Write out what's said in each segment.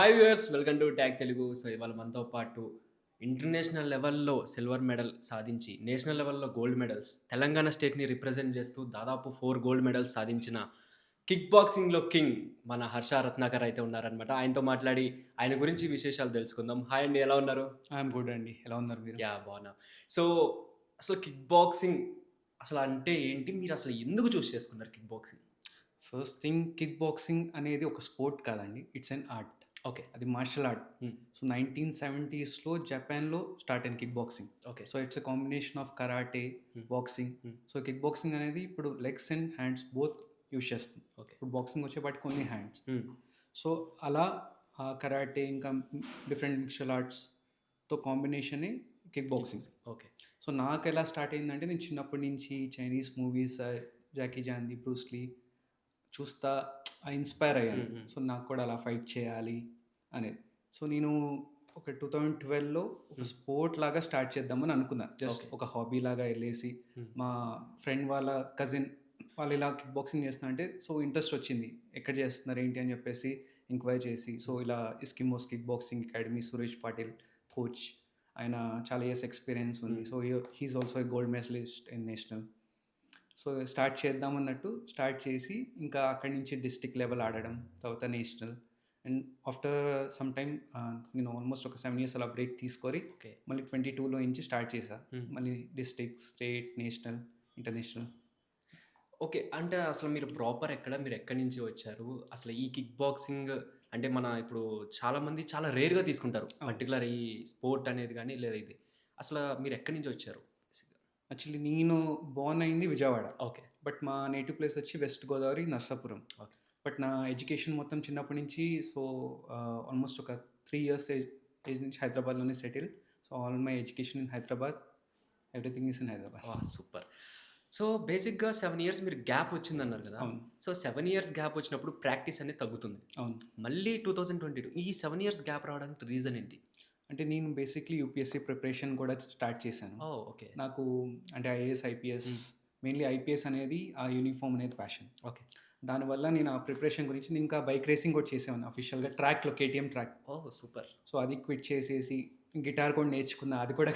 Hi viewers, welcome to tag Telugu. So ఇవాళ మనతో పాటు ఇంటర్నేషనల్ లెవెల్లో సిల్వర్ మెడల్ సాధించి నేషనల్ లెవెల్లో గోల్డ్ మెడల్స్, తెలంగాణ స్టేట్ని రిప్రజెంట్ చేస్తూ దాదాపు 4 గోల్డ్ మెడల్స్ సాధించిన కిక్ బాక్సింగ్లో కింగ్ మన హర్ష రత్నాకర్ అయితే ఉన్నారనమాట. ఆయనతో మాట్లాడి ఆయన గురించి విశేషాలు తెలుసుకుందాం. హాయ్ అండి, ఎలా ఉన్నారు? ఐఎమ్ గుడ్ అండి. ఎలా ఉన్నారు మీరు? బాగున్నా. సో అసలు కిక్ బాక్సింగ్ అసలు అంటే ఏంటి? మీరు అసలు ఎందుకు చూస్ చేసుకున్నారు kick boxing? First thing, kick boxing అనేది ఒక స్పోర్ట్ కాదండి. It's an art. ఓకే. అది మార్షల్ ఆర్ట్. సో 1970స్లో జపాన్‌లో స్టార్ట్ అయింది kick boxing. Okay. So it's a combination of karate, boxing. So kick boxing అనేది ఇప్పుడు legs and hands both use చేస్తుంది. ఓకే. ఇప్పుడు బాక్సింగ్ వచ్చేపాటికి ఓన్లీ హ్యాండ్స్. సో అలా కరాటే ఇంకా డిఫరెంట్ మిక్స్చర్ ఆర్ట్స్‌తో కాంబినేషనే కిక్ బాక్సింగ్. ఓకే. సో నాకు ఎలా స్టార్ట్ అయిందంటే, నేను చిన్నప్పటి నుంచి చైనీస్ మూవీస్, జాకీ చాన్‌ది, బ్రూస్ లీ చూస్తా ఇన్స్పైర్ అయ్యాను. సో నాకు కూడా అలా ఫైట్ చేయాలి అనేది. సో నేను ఒక 2012లో ఒక స్పోర్ట్ లాగా స్టార్ట్ చేద్దామని అనుకున్నా. జస్ట్ ఒక హాబీ లాగా వెళ్ళేసి మా ఫ్రెండ్ వాళ్ళ కజిన్ వాళ్ళు ఇలా కిక్ బాక్సింగ్ చేస్తున్నా అంటే సో ఇంట్రెస్ట్ వచ్చింది. ఎక్కడ చేస్తున్నారు ఏంటి అని చెప్పేసి ఎంక్వైరీ చేసి, సో ఇలా Eskimos kick boxing academy, Suresh Patil coach. ఆయన చాలా ఇయర్స్ ఎక్స్పీరియన్స్ ఉంది. So he's also a gold medalist in national. So start చేద్దామన్నట్టు స్టార్ట్ చేసి ఇంకా అక్కడి నుంచి డిస్ట్రిక్ట్ లెవెల్ ఆడడం, తర్వాత national. And after some time నేను ఆల్మోస్ట్ ఒక 7 years అలా బ్రేక్ తీసుకొని ఓకే. మళ్ళీ 22లో నుంచి స్టార్ట్ చేశా. మళ్ళీ district, state, national, international. Okay. అంటే అసలు మీరు ప్రాపర్ ఎక్కడ? మీరు ఎక్కడి నుంచి వచ్చారు? అసలు ఈ కిక్ బాక్సింగ్ అంటే మన ఇప్పుడు చాలామంది చాలా రేర్‌గా తీసుకుంటారు. పర్టిక్యులర్ ఈ స్పోర్ట్ అనేది గాని లేదా ఇది. అసలు మీరు ఎక్కడి నుంచి వచ్చారు బేసిక్‌గా? యాక్చువల్లీ నేను బోర్న్ అయింది విజయవాడ. ఓకే. బట్ మా నేటివ్ ప్లేస్ వచ్చి west Godavari, Narsapuram. Okay. But నా ఎడ్యుకేషన్ మొత్తం చిన్నప్పటి నుంచి సో ఆల్మోస్ట్ ఒక 3 years ఏజ్ నుంచి హైదరాబాద్లోనే settle. So all my education in Hyderabad, everything is in Hyderabad. వాహ్! సూపర్. సో బేసిక్‌గా 7 ఇయర్స్ మీరు గ్యాప్ వచ్చిందన్నారు కదా! అవును. సో 7 ఇయర్స్ గ్యాప్ వచ్చినప్పుడు ప్రాక్టీస్ అనేది తగ్గుతుంది. అవును. మళ్ళీ 2022 ఈ 7 ఇయర్స్ గ్యాప్ రావడానికి రీజన్ ఏంటి? అంటే నేను బేసిక్లీ యూపీఎస్సీ ప్రిపరేషన్ కూడా స్టార్ట్ చేశాను. ఓహ్! ఓకే. నాకు అంటే ఐఏఎస్, ఐపీఎస్, మెయిన్లీ ఐపీఎస్ అనేది ఆ యూనిఫామ్ అనేది ప్యాషన్. ఓకే. దానివల్ల నేను ఆ ప్రిపరేషన్ గురించి నేను ఇంకా బైక్ రేసింగ్ కూడా చేసేవాడిని అఫీషియల్గా ట్రాక్లో, కేటీఎం ట్రాక్. ఓహ్! సూపర్. సో అది క్విట్ చేసేసి గిటార్ కూడా నేర్చుకున్నా. అది కూడా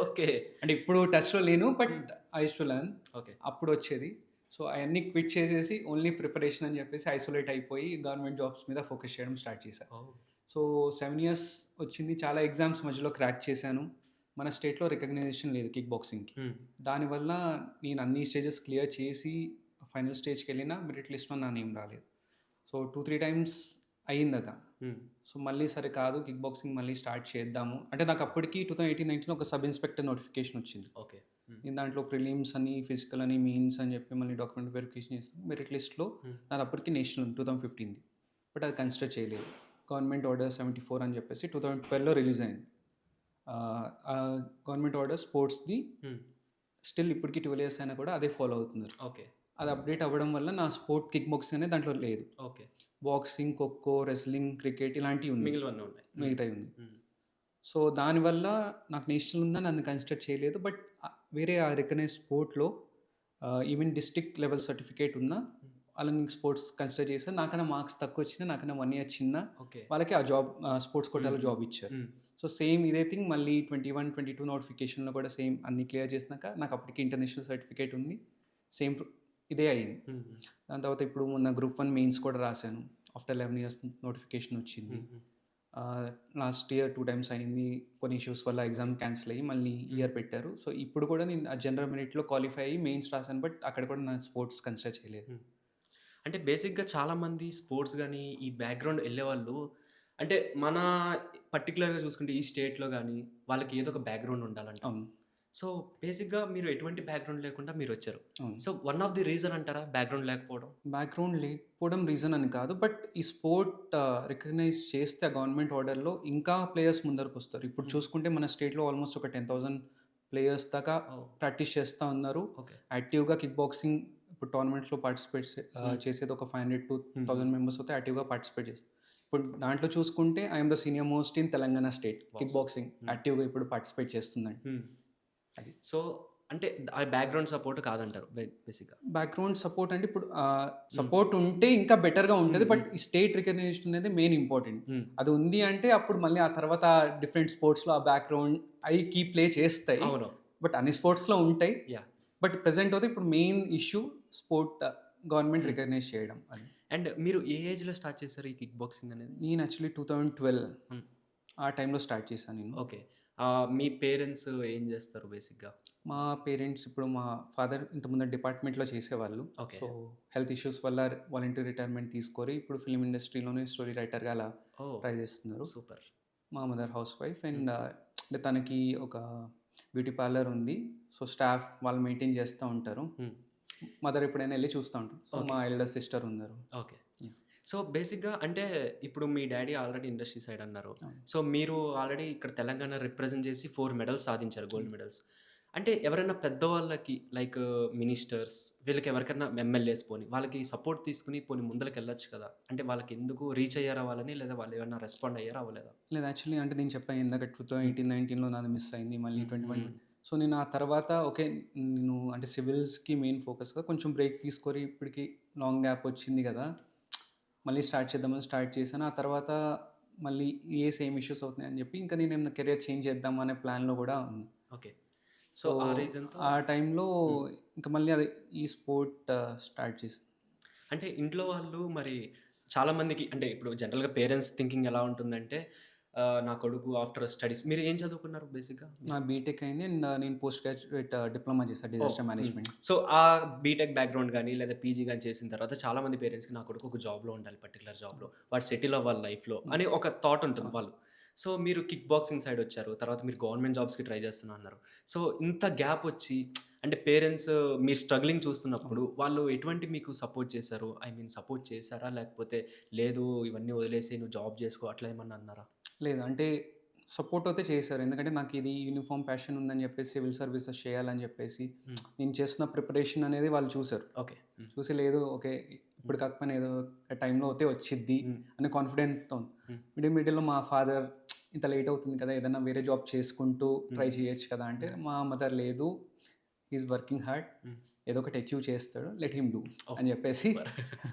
ఓకే. అంటే ఇప్పుడు టచ్లో లేను, but I use to learn. Okay. అప్పుడు వచ్చేది. సో అవన్నీ క్విట్ చేసేసి ఓన్లీ ప్రిపరేషన్ అని చెప్పేసి ఐసోలేట్ అయిపోయి గవర్నమెంట్ జాబ్స్ మీద ఫోకస్ చేయడం స్టార్ట్ చేశాను. ఓహ్! సో 7 years వచ్చింది. చాలా ఎగ్జామ్స్ మధ్యలో క్రాక్ చేశాను. మన స్టేట్లో రికగ్నైజేషన్ లేదు కిక్ బాక్సింగ్కి. దానివల్ల నేను అన్ని స్టేజెస్ క్లియర్ చేసి ఫైనల్ స్టేజ్కి వెళ్ళినా మెరిట్ లిస్ట్లో నా నేమ్ రాలేదు. So 2-3 times అయ్యిందట. సో మళ్ళీ సరే కాదు, కిక్ బాక్సింగ్ మళ్ళీ స్టార్ట్ చేద్దాము అంటే నాకు అప్పటికి 2018-19 ఒక సబ్ ఇన్స్పెక్టర్ నోటిఫికేషన్ వచ్చింది. ఓకే. నేను దాంట్లో ప్రిలిమ్స్ అని, ఫిజికల్ అని, మెయిన్స్ అని చెప్పి మళ్ళీ డాక్యుమెంట్ వెరిఫికేషన్ చేస్తాను. మెరిట్ లిస్ట్లో నాది అప్పటికి నేషనల్ 2015, బట్ అది కన్సిడర్ చేయలేదు. గవర్నమెంట్ ఆర్డర్ 74 అని చెప్పేసి 2012లో రిలీజ్ అయింది. గవర్నమెంట్ ఆర్డర్ స్పోర్ట్స్ది స్టిల్ ఇప్పటికి 12 years అయినా కూడా అదే ఫాలో అవుతున్నారు. ఓకే. అది అప్డేట్ అవ్వడం వల్ల నా స్పోర్ట్ కిక్ బాక్సింగ్ అనేది దాంట్లో లేదు. Okay. Boxing, kho kho, wrestling, cricket ఇలాంటివి ఉన్నాయి, మిగిలినవన్నీ ఉన్నాయి. మిగతాయి ఉంది. సో దానివల్ల నాకు నేషనల్ ఉందని నన్ను కన్సిడర్ చేయలేదు. బట్ వేరే ఆ రికగ్నైజ్ స్పోర్ట్లో ఈవెన్ డిస్ట్రిక్ట్ లెవెల్ సర్టిఫికేట్ ఉన్నా వాళ్ళని స్పోర్ట్స్ కన్సిడర్ చేశారు. నాకన్నా మార్క్స్ తక్కువ వచ్చినా, నాకన్నా 1 year చిన్న ఓకే. వాళ్ళకి ఆ జాబ్ స్పోర్ట్స్ కోటాలో జాబ్ ఇచ్చారు. సో సేమ్ ఇదే థింగ్ మళ్ళీ 21, 22 నోటిఫికేషన్లో కూడా సేమ్ అన్ని క్లియర్ చేసినాక నాకు అప్పటికి ఇంటర్నేషనల్ సర్టిఫికేట్ ఉంది. సేమ్ ఇదే అయ్యింది. దాని తర్వాత ఇప్పుడు మొన్న గ్రూప్ 1 మెయిన్స్ కూడా రాశాను. ఆఫ్టర్ 11 years నోటిఫికేషన్ వచ్చింది. లాస్ట్ ఇయర్ 2 times అయింది. కొన్ని ఇష్యూస్ వల్ల ఎగ్జామ్ క్యాన్సిల్ అయ్యి మళ్ళీ ఇయర్ పెట్టారు. సో ఇప్పుడు కూడా నేను ఆ జనరల్ మెరిట్లో క్వాలిఫై అయ్యి మెయిన్స్ రాశాను. బట్ అక్కడ కూడా నా స్పోర్ట్స్ కన్సిడర్ చేయలేదు. అంటే బేసిక్‌గా చాలామంది స్పోర్ట్స్ గాని, ఈ బ్యాక్‌గ్రౌండ్ ఎళ్ళేవాళ్ళు అంటే మన పర్టిక్యులర్‌గా చూసుకుంటే ఈ స్టేట్‌లో గాని వాళ్ళకి ఏదో ఒక బ్యాక్‌గ్రౌండ్ ఉండాలంట. అవును. సో బేసిక్‌గా మీరు ఎటువంటి బ్యాక్‌గ్రౌండ్ లేకుండా మీరొచ్చారు. అవును. So one of the reason అంటారా బ్యాక్‌గ్రౌండ్ లేకపోవడం? బ్యాక్గ్రౌండ్ లేకపోవడం రీజన్ అని కాదు. బట్ ఈ స్పోర్ట్ రికగ్నైజ్ చేస్తే గవర్నమెంట్ ఆర్డర్లో ఇంకా ప్లేయర్స్ ముందరకు వస్తారు. ఇప్పుడు చూసుకుంటే మన స్టేట్లో ఆల్మోస్ట్ ఒక 10,000 ప్లేయర్స్ దాకా ప్రాక్టీస్ చేస్తూ ఉన్నారు. ఓకే. యాక్టివ్గా కిక్ బాక్సింగ్ ఇప్పుడు టోర్నమెంట్స్లో పార్టిసిపేట్ చేసేది ఒక 500 to 1000 మెంబర్స్ అయితే యాక్టివ్గా పార్టిసిపేట్ చేస్తారు. ఇప్పుడు దాంట్లో చూసుకుంటే I'm the senior most in Telangana state kick boxing యాక్టివ్గా ఇప్పుడు పార్టిసిపేట్ చేస్తుందండి. అది. సో అంటే ఆ బ్యాక్‌గ్రౌండ్ సపోర్ట్ కాదంటారు బేసిక్‌గా. బ్యాక్‌గ్రౌండ్ సపోర్ట్ అంటే ఇప్పుడు సపోర్ట్ ఉంటే ఇంకా బెటర్‌గా ఉంటది. బట్ ఈ స్టేట్ రికగ్నిషన్ అనేది మెయిన్ ఇంపార్టెంట్. హ్మ్. అది ఉంది అంటే అప్పుడు మళ్ళీ ఆ తర్వాత డిఫరెంట్ స్పోర్ట్స్‌లో ఆ బ్యాక్‌గ్రౌండ్ అయి ప్లే చేస్తాయి. అవును. బట్ అన్ని స్పోర్ట్స్‌లో ఉంటాయి. యాహ్! బట్ ప్రెజెంట్ అయితే ఇప్పుడు main issue sport government recognise చేయడం అది. అండ్ మీరు ఏ ఏజ్‌లో స్టార్ట్ చేశారు ఈ కిక్ బాక్సింగ్ అనేది? నేను యాక్చువల్లీ 2012 హ్మ్. ఆ టైంలో స్టార్ట్ చేశాను నేను. ఓకే. మీ పేరెంట్స్ ఏం చేస్తారు బేసిక్‌గా? మా పేరెంట్స్ ఇప్పుడు మా ఫాదర్ ఇంతకుముందు డిపార్ట్మెంట్‌లో చేసేవాళ్ళు. ఓకే. సో, హెల్త్ ఇష్యూస్ వల్ల వాలంటరీ రిటైర్మెంట్ తీసుకొని ఇప్పుడు ఫిల్మ్ ఇండస్ట్రీలోనే స్టోరీ రైటర్‌గా అలా ఓహ్! ట్రై చేస్తున్నారు. సూపర్. మా మదర్ హౌస్ వైఫ్ అండ్ అంటే తనకి ఒక బ్యూటీ పార్లర్ ఉంది. సో, స్టాఫ్ వాళ్ళు మెయింటైన్ చేస్తూ ఉంటారు. హ్మ్. మదర్ ఎప్పుడైనా వెళ్ళి చూస్తూ ఉంటారు. So, okay. మా ఎల్డర్ సిస్టర్ ఉన్నారు. ఓకే. సో, బేసిక్‌గా అంటే ఇప్పుడు మీ డ్యాడీ ఆల్రెడీ ఇండస్ట్రీ సైడ్ అన్నారు. అవును. సో, మీరు ఆల్రెడీ ఇక్కడ తెలంగాణ రిప్రజెంట్ చేసి 4 మెడల్స్ సాధించారు. Gold medals. అంటే ఎవరైనా పెద్దవాళ్ళకి లైక్ మినిస్టర్స్ వీళ్ళకి ఎవరికైనా ఎమ్మెల్యేస్ పోనీ వాళ్ళకి సపోర్ట్ తీసుకొని పోనీ ముందలకెళ్ళొచ్చు కదా! అంటే వాళ్ళకి ఎందుకు రీచ్ అయ్యారా వాళ్ళని? లేదా వాళ్ళు ఏమన్నా రెస్పాండ్ అయ్యారా? అవ్వలేదా? లేదు యాక్చువల్లీ అంటే నేను చెప్పాను ఇందాక 2018, 19లో నాది మిస్ అయింది. మళ్ళీ 2020 సో, నేను ఆ తర్వాత ఓకే. నేను అంటే సివిల్స్‌కి మెయిన్ ఫోకస్‌గా కొంచెం బ్రేక్ తీసుకొని ఇప్పటికి లాంగ్ గ్యాప్ వచ్చింది కదా! మళ్ళీ స్టార్ట్ చేద్దామని స్టార్ట్ చేశాను. ఆ తర్వాత మళ్ళీ సేమ్ ఇష్యూస్ అవుతున్నాయని చెప్పి ఇంకా నేనేమైనా కెరియర్ చేంజ్ చేద్దాం అనే ప్లాన్‌లో కూడా ఉన్నా. ఓకే. సో, సో, ఆ రీజన్‌తో ఆ టైంలో ఇంకా మళ్ళీ అదే ఈ స్పోర్ట్ స్టార్ట్ చేశాను. అంటే ఇంట్లో వాళ్ళు మరి చాలామందికి అంటే ఇప్పుడు జనరల్‌గా పేరెంట్స్ థింకింగ్ ఎలా ఉంటుందంటే నా కొడుకు ఆఫ్టర్ స్టడీస్ మీరు ఏం చదువుకున్నారు బేసిక్‌గా? నా బీటెక్ అయింది అండ్ నేను పోస్ట్ గ్రాడ్యుయేట్ డిప్లొమా చేశాను డిజాస్టర్ మేనేజ్మెంట్. సో, ఆ బీటెక్ బ్యాక్‌గ్రౌండ్ గాని, లేదా పీజీ గాని చేసిన తర్వాత చాలామంది పేరెంట్స్‌కి నా కొడుకు ఒక జాబ్‌లో ఉండాలి. పర్టిక్యులర్ జాబ్‌లో. వాడు సెటిల్ అవ్వాలి లైఫ్‌లో అని ఒక థాట్ ఉంటుంది వాళ్ళు. సో, మీరు కిక్ బాక్సింగ్ సైడ్ వచ్చారు. తర్వాత మీరు గవర్నమెంట్ జాబ్స్‌కి ట్రై చేస్తున్నా అన్నారు. సో, ఇంత గ్యాప్ వచ్చి అంటే పేరెంట్స్ మీరు స్ట్రగ్లింగ్ చూస్తున్నప్పుడు వాళ్ళు ఎటువంటి మీకు సపోర్ట్ చేశారు? ఐ మీన్ సపోర్ట్ చేశారా? లేకపోతే లేదు ఇవన్నీ వదిలేసేయి నువ్వు జాబ్ చేసుకో అట్లా ఏమన్నా అన్నారా? లేదు అంటే సపోర్ట్ అయితే చేశారు. ఎందుకంటే నాకు ఇది యూనిఫార్మ్ ప్యాషన్ ఉందని చెప్పేసి సివిల్ సర్వీసెస్ చేయాలని చెప్పేసి నేను చేస్తున్న ప్రిపరేషన్ అనేది వాళ్ళు చూసారు. ఓకే. చూసి లేదు ఓకే. ఇప్పుడు కాకపోయినా ఏదో టైంలో అయితే వచ్చిద్ది అనే కాన్ఫిడెంట్‌తో మిడిల్లో మా ఫాదర్ ఇంత లేట్ అవుతుంది కదా! ఏదైనా వేరే జాబ్ చేసుకుంటూ ట్రై చేయొచ్చు కదా! అంటే మా మదర్ లేదు. He is working hard. ఏదో ఒకటి అచీవ్ చేస్తాడు. లెట్ హిమ్ డూ అని చెప్పేసి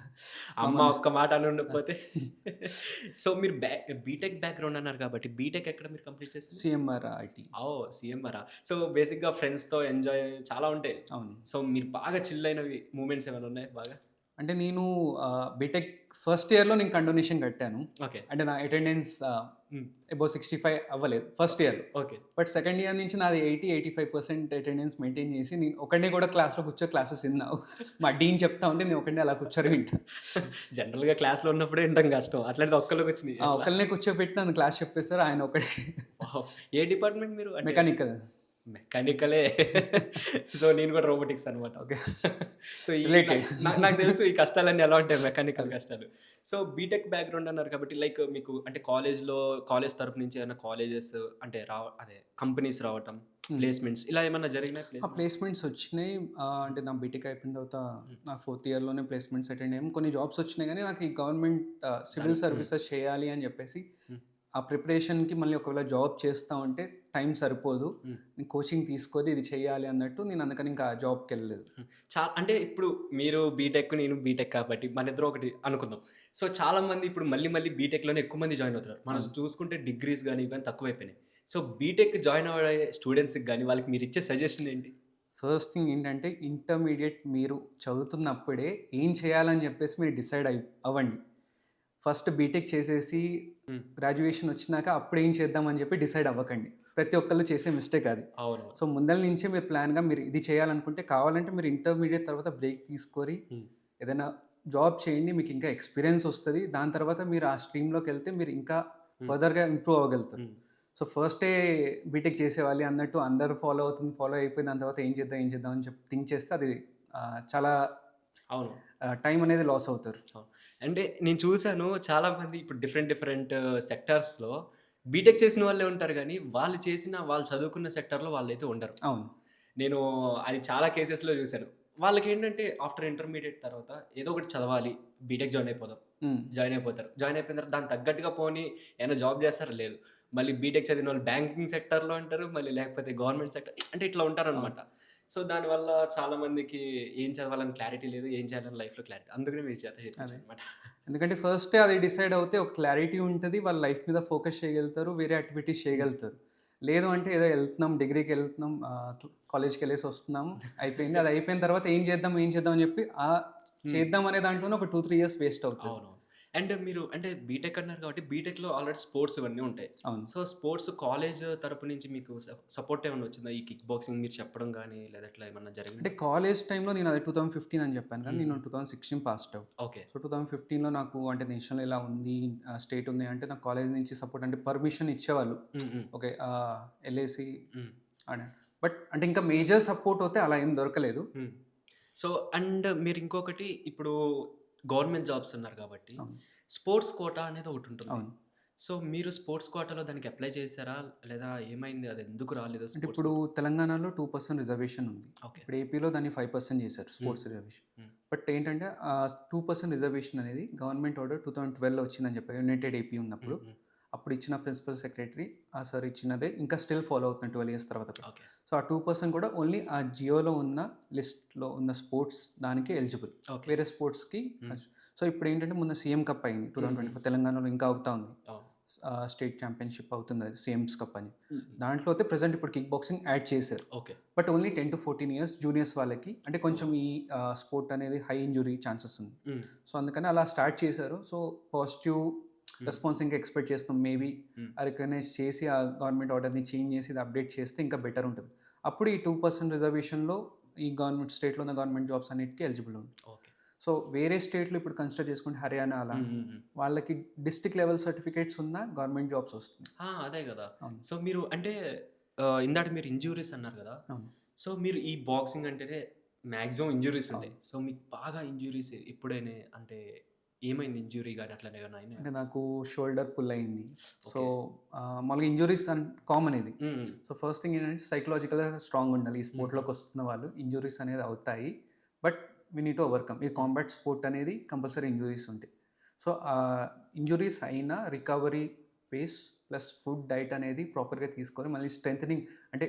అమ్మ ఒక్క మాట అని ఉండకపోతే సో మీరు బీటెక్ బ్యాక్‌గ్రౌండ్ అన్నారు కాబట్టి బీటెక్ ఎక్కడ మీరు కంప్లీట్ చేసింది? CMR IT. ఓహ్! సీఎంఆరా? సో బేసిక్‌గా ఫ్రెండ్స్‌తో ఎంజాయ్ చాలా ఉంటాయి. అవును. సో మీరు బాగా చిల్ అయినవి మూమెంట్స్ ఏమైనా ఉన్నాయా బాగా? అంటే నేను బీటెక్ ఫస్ట్ ఇయర్‌లో నేను కండోనేషన్ కట్టాను. ఓకే. అంటే నా అటెండెన్స్ అబోవ్ 65 అవ్వలేదు ఫస్ట్ ఇయర్‌లో. ఓకే. బట్ సెకండ్ ఇయర్ నుంచి నాది 85% అటెండెన్స్ మెయింటైన్ చేసి నేను ఒకడినే కూడా క్లాస్‌లో కూర్చొని క్లాసెస్ విన్నా. మా డీన్ చెప్తా ఉంటే నేను ఒకడినే అలా కూర్చొని వింటా. జనరల్‌గా క్లాస్‌లో ఉన్నప్పుడే వినడం కష్టం. అట్లాంటిది ఒక్కళ్ళకి వచ్చినాయి. ఒకళ్ళనే కూర్చోబెట్టి నన్ను క్లాస్ చెప్పేస్తారు. ఆయన ఒకడే వావ్! ఏ డిపార్ట్మెంట్ మీరు? అంటే మెకానికల్. మెకానికలే. సో, నేను కూడా రోబోటిక్స్ అనమాట. ఓకే. సో, ఈ రిలేటెడ్. నాకు తెలుసు ఈ కష్టాలన్నీ ఎలా ఉంటాయి మెకానికల్ కష్టాలు. సో, బీటెక్ బ్యాక్‌గ్రౌండ్ అన్నారు కాబట్టి లైక్ మీకు అంటే కాలేజ్ తరపు నుంచి ఏమైనా కాలేజెస్ అంటే అదే కంపెనీస్ రావటం, ప్లేస్‌మెంట్స్ ఇలా ఏమన్నా జరిగినాయా ఆ ప్లేస్‌మెంట్స్? ప్లేస్‌మెంట్స్ వచ్చినాయి. అంటే నా బీటెక్ అయిపోయిన తర్వాత నా ఫోర్త్ ఇయర్‌లోనే ప్లేస్‌మెంట్స్ అటెండ్ అయ్యాము. కొన్ని జాబ్స్ వచ్చినాయి కానీ నాకు ఈ గవర్నమెంట్ సివిల్ సర్వీసెస్ చేయాలి అని చెప్పేసి ఆ ప్రిపరేషన్‌కి మళ్ళీ ఒకవేళ జాబ్ చేస్తా ఉంటే టైం సరిపోదు. నేను కోచింగ్ తీసుకొని ఇది చేయాలి అన్నట్టు నేను అందుకని ఇంకా జాబ్‌కెళ్ళలేదు. అంటే ఇప్పుడు మీరు బీటెక్, నేను బీటెక్ కాబట్టి మనిద్దరం ఒకటి అనుకుందాం. సో, చాలామంది ఇప్పుడు మళ్ళీ మళ్ళీ బీటెక్‌లోనే ఎక్కువ మంది జాయిన్ అవుతున్నారు. మనం చూసుకుంటే డిగ్రీస్ గాని, ఇవి గాని తక్కువైపోయినాయి. సో, బీటెక్ జాయిన్ అవ్వే స్టూడెంట్స్‌కి గాని వాళ్ళకి మీరిచ్చే సజెషన్ ఏంటి? ఫస్ట్ థింగ్ ఏంటంటే ఇంటర్మీడియేట్ మీరు చదువుతున్నప్పుడే ఏం చేయాలని చెప్పేసి మీరు డిసైడ్ అవ్వండి. ఫస్ట్ బీటెక్ చేసేసి గ్రాడ్యుయేషన్ వచ్చినాక అప్పుడు ఏం చేద్దామని చెప్పి డిసైడ్ అవ్వకండి. ప్రతి ఒక్కళ్ళు చేసే మిస్టేక్ అది. అవును. సో, ముందల నుంచే మీరు ప్లాన్‌గా మీరు ఇది చేయాలనుకుంటే కావాలంటే మీరు ఇంటర్మీడియేట్ తర్వాత బ్రేక్ తీసుకొని ఏదైనా జాబ్ చేయండి. మీకు ఇంకా ఎక్స్‌పీరియన్స్ వస్తది. దాని తర్వాత మీరు ఆ స్ట్రీమ్‌లోకెళ్తే మీరు ఇంకా ఫర్దర్‌గా ఇంప్రూవ్ అవ్వగలుగుతారు. సో, ఫస్టే బీటెక్ చేసేవాలి అన్నట్టు అందరూ ఫాలో అయిపోయి దాని తర్వాత ఏం చేద్దాం అని చెప్పి థింక్ చేస్తే అది చాలా అవును. టైం అనేది లాస్ అవుతారు. అంటే నేను చూసాను చాలామంది ఇప్పుడు డిఫరెంట్ సెక్టార్స్‌లో బీటెక్ చేసిన వాళ్ళే ఉంటారు గానీ, వాళ్ళు చదువుకున్న సెక్టార్‌లో వాళ్ళైతే ఉండరు. అవును. నేను అది చాలా కేసెస్‌లో చూసాను. వాళ్ళకేంటంటే ఆఫ్టర్ ఇంటర్మీడియేట్ తర్వాత ఏదో ఒకటి చదవాలి. బీటెక్ జాయిన్ అయిపోదాం. జాయిన్ అయిపోతారు. జాయిన్ అయిపోయిన తర్వాత దానికి తగ్గట్టుగా పోనీ ఏమైనా జాబ్ చేస్తారా? లేదు. మళ్ళీ బీటెక్ చదివినోళ్ళు బ్యాంకింగ్ సెక్టార్‌లో ఉంటారు. మళ్ళీ లేకపోతే గవర్నమెంట్ సెక్టార్ అంటే ఇట్లా ఉంటారనమాట. సో దానివల్ల చాలా మందికి ఏం చదవాలని క్లారిటీ లేదు, ఏం చేయాలని లైఫ్‌లో క్లారిటీ. అందుకనే మీ చేత చెప్పించాననమాట. ఎందుకంటే ఫస్టే అది డిసైడ్ అవుతే ఒక క్లారిటీ ఉంటది. వాళ్ళ లైఫ్ మీద ఫోకస్ చేయగలుగుతారు. వేరే యాక్టివిటీస్ చేయగలుగుతారు. లేదు అంటే ఏదో ఎళ్తున్నాం, డిగ్రీకెళ్తున్నాం, కాలేజ్‌కెళ్ళేసి వస్తున్నాము. అయిపోయింది. అది అయిపోయిన తర్వాత ఏం చేద్దాం అని చెప్పి చేద్దాం అనే దాంట్లోనే ఒక 2, 3 ఇయర్స్ వేస్ట్ అవుతది. అవునవును. అండ్ మీరు అంటే బీటెక్ అన్నారు కాబట్టి బీటెక్‌లో ఆల్రెడీ స్పోర్ట్స్ ఇవన్నీ ఉంటాయి. అవును. సో స్పోర్ట్స్ కాలేజ్ తరపు నుంచి మీకు సపోర్ట్ ఏమన్నా వచ్చిందా? ఈ కిక్ బాక్సింగ్ మీరు చెప్పడం గాని, లేదా అట్లా ఏమన్నా అంటే జరిగిందా? కాలేజ్ టైమ్‌లో నేను అదే 2015 అని చెప్పాను కానీ హ్మ్. నేను 2016 పాస్డ్ అవుట్. ఓకే. సో 2015లో నాకు అంటే నేషనల్ ఇలా ఉంది, స్టేట్ ఉంది అంటే నాకు కాలేజ్ నుంచి సపోర్ట్ అంటే పర్మిషన్ ఇచ్చేవాళ్ళు. హ్మ్. హ్మ్. ఓకే. ఎళ్ళేసి హ్మ్. అని. బట్ అంటే ఇంకా మేజర్ సపోర్ట్ అయితే అలా ఏం దొరకలేదు. హ్మ్. సో అండ్ మీరు ఇంకొకటి ఇప్పుడు గవర్నమెంట్ జాబ్స్ అన్నారు కాబట్టి అవును. స్పోర్ట్స్ కోటా అనేది ఒకటుంటుంది. అవును. సో మీరు స్పోర్ట్స్ కోటాలో దానికి అప్లై చేసారా? లేదా ఏమైంది? అది ఎందుకు రాలేదు అంటే స్పోర్ట్స్ ఇప్పుడు కోటా? తెలంగాణలో 2% రిజర్వేషన్ ఉంది. ఓకే. ఇప్పుడు ఏపీలో దాన్ని 5% చేశారు స్పోర్ట్స్ రిజర్వేషన్. హ్మ్. బట్ ఏంటంటే 2% రిజర్వేషన్ అనేది గవర్నమెంట్ ఆర్డర్ 2012లో వచ్చిందని చెప్పారు. యునైటెడ్ ఏపీ ఉన్నప్పుడు. హ్మ్. అప్పుడు ఇచ్చిన ప్రిన్సిపల్ సెక్రటరీ ఆ సార్ ఇచ్చినదే ఇంకా స్టిల్ ఫాలో అవుతుంది 12 ఇయర్స్ తర్వాత కూడా. ఓకే. సో ఆ 2% కూడా ఓన్లీ ఆ జియోలో ఉన్న లిస్ట్‌లో ఉన్న స్పోర్ట్స్ దానికే ఎలిజిబుల్. ఓకే. వేరే స్పోర్ట్స్‌కి సో ఇప్పుడు ఏంటంటే మొన్న సీఎం కప్ అయింది 2024 తెలంగాణలో ఇంకా అవుతా ఉంది. అవును. స్టేట్ ఛాంపియన్‌షిప్ అవుతుంది అది సీఎమ్స్ కప్ అని. హ్మ్. దాంట్లో అయితే ప్రెజెంట్ ఇప్పుడు కిక్ బాక్సింగ్ యాడ్ చేశారు. Okay. But only 10-14 years juniors వాళ్ళకి అంటే కొంచెం ఈ స్పోర్ట్ అనేది హై ఇంజ్యూరీ ఛాన్సెస్ ఉంది. హ్మ్. సో అందుకని అలా స్టార్ట్ చేశారు. సో పాజిటివ్ రెస్పాన్స్ ఇంకా ఎక్స్‌పెక్ట్ చేస్తున్నాం. మేబీ హ్మ్. రికగ్నైజ్ చేసి ఆ గవర్నమెంట్ ఆర్డర్‌ని చేంజ్ చేసి ఇది అప్డేట్ చేస్తే ఇంకా బెటర్ ఉంటది. అప్పుడు ఈ 2% రిజర్వేషన్‌లో ఈ గవర్నమెంట్ స్టేట్‌లో ఉన్న గవర్నమెంట్ జాబ్స్ అన్నిటికి ఎలిజిబుల్ ఉంది. ఓకే. సో వేరే స్టేట్‌లో ఇప్పుడు కన్సిడర్ చేసుకుంటే హర్యానా అలా హ్మ్. వాళ్ళకి డిస్ట్రిక్ట్ లెవెల్ సర్టిఫికేట్స్ ఉన్న గవర్నమెంట్ జాబ్స్ వస్తుంది. అదే గదా! అవును. సో మీరు అంటే ఇందాక మీరు ఇంజ్యూరీస్ అన్నారు గదా! అవును. సో మీరు ఈ బాక్సింగ్ అంటేనే మాక్సిమం ఇంజ్యూరీస్ ఉంటాయి. అవును. సో మీకు బాగా ఇంజ్యూరీస్ ఎప్పుడైనా అంటే ఏమైంది ఇంజ్యూరీ గాని అట్లా ఏమైనా అయినాయా? అంటే నాకు షోల్డర్ పుల్ అయింది. So okay. మామూలుగా ఇంజ్యూరీస్ కామన్ ఇది. హ్మ్. సో ఫస్ట్ థింగ్ ఏంటంటే సైకలాజికల్‌గా స్ట్రాంగ్ ఉండాలి. ఈ స్పోర్ట్‌లోకి వస్తున్న వాళ్ళు ఇంజ్యూరీస్ అనేది అవుతాయి. But we need to overcome. ఈ కాంబాట్ స్పోర్ట్ అనేది కంపల్సరీ ఇంజ్యూరీస్ ఉంటాయి. సో ఇంజ్యూరీస్ అయినా recovery pace plus food diet అనేది ప్రాపర్‌గా తీసుకొని మళ్ళీ స్ట్రెంథెనింగ్ అంటే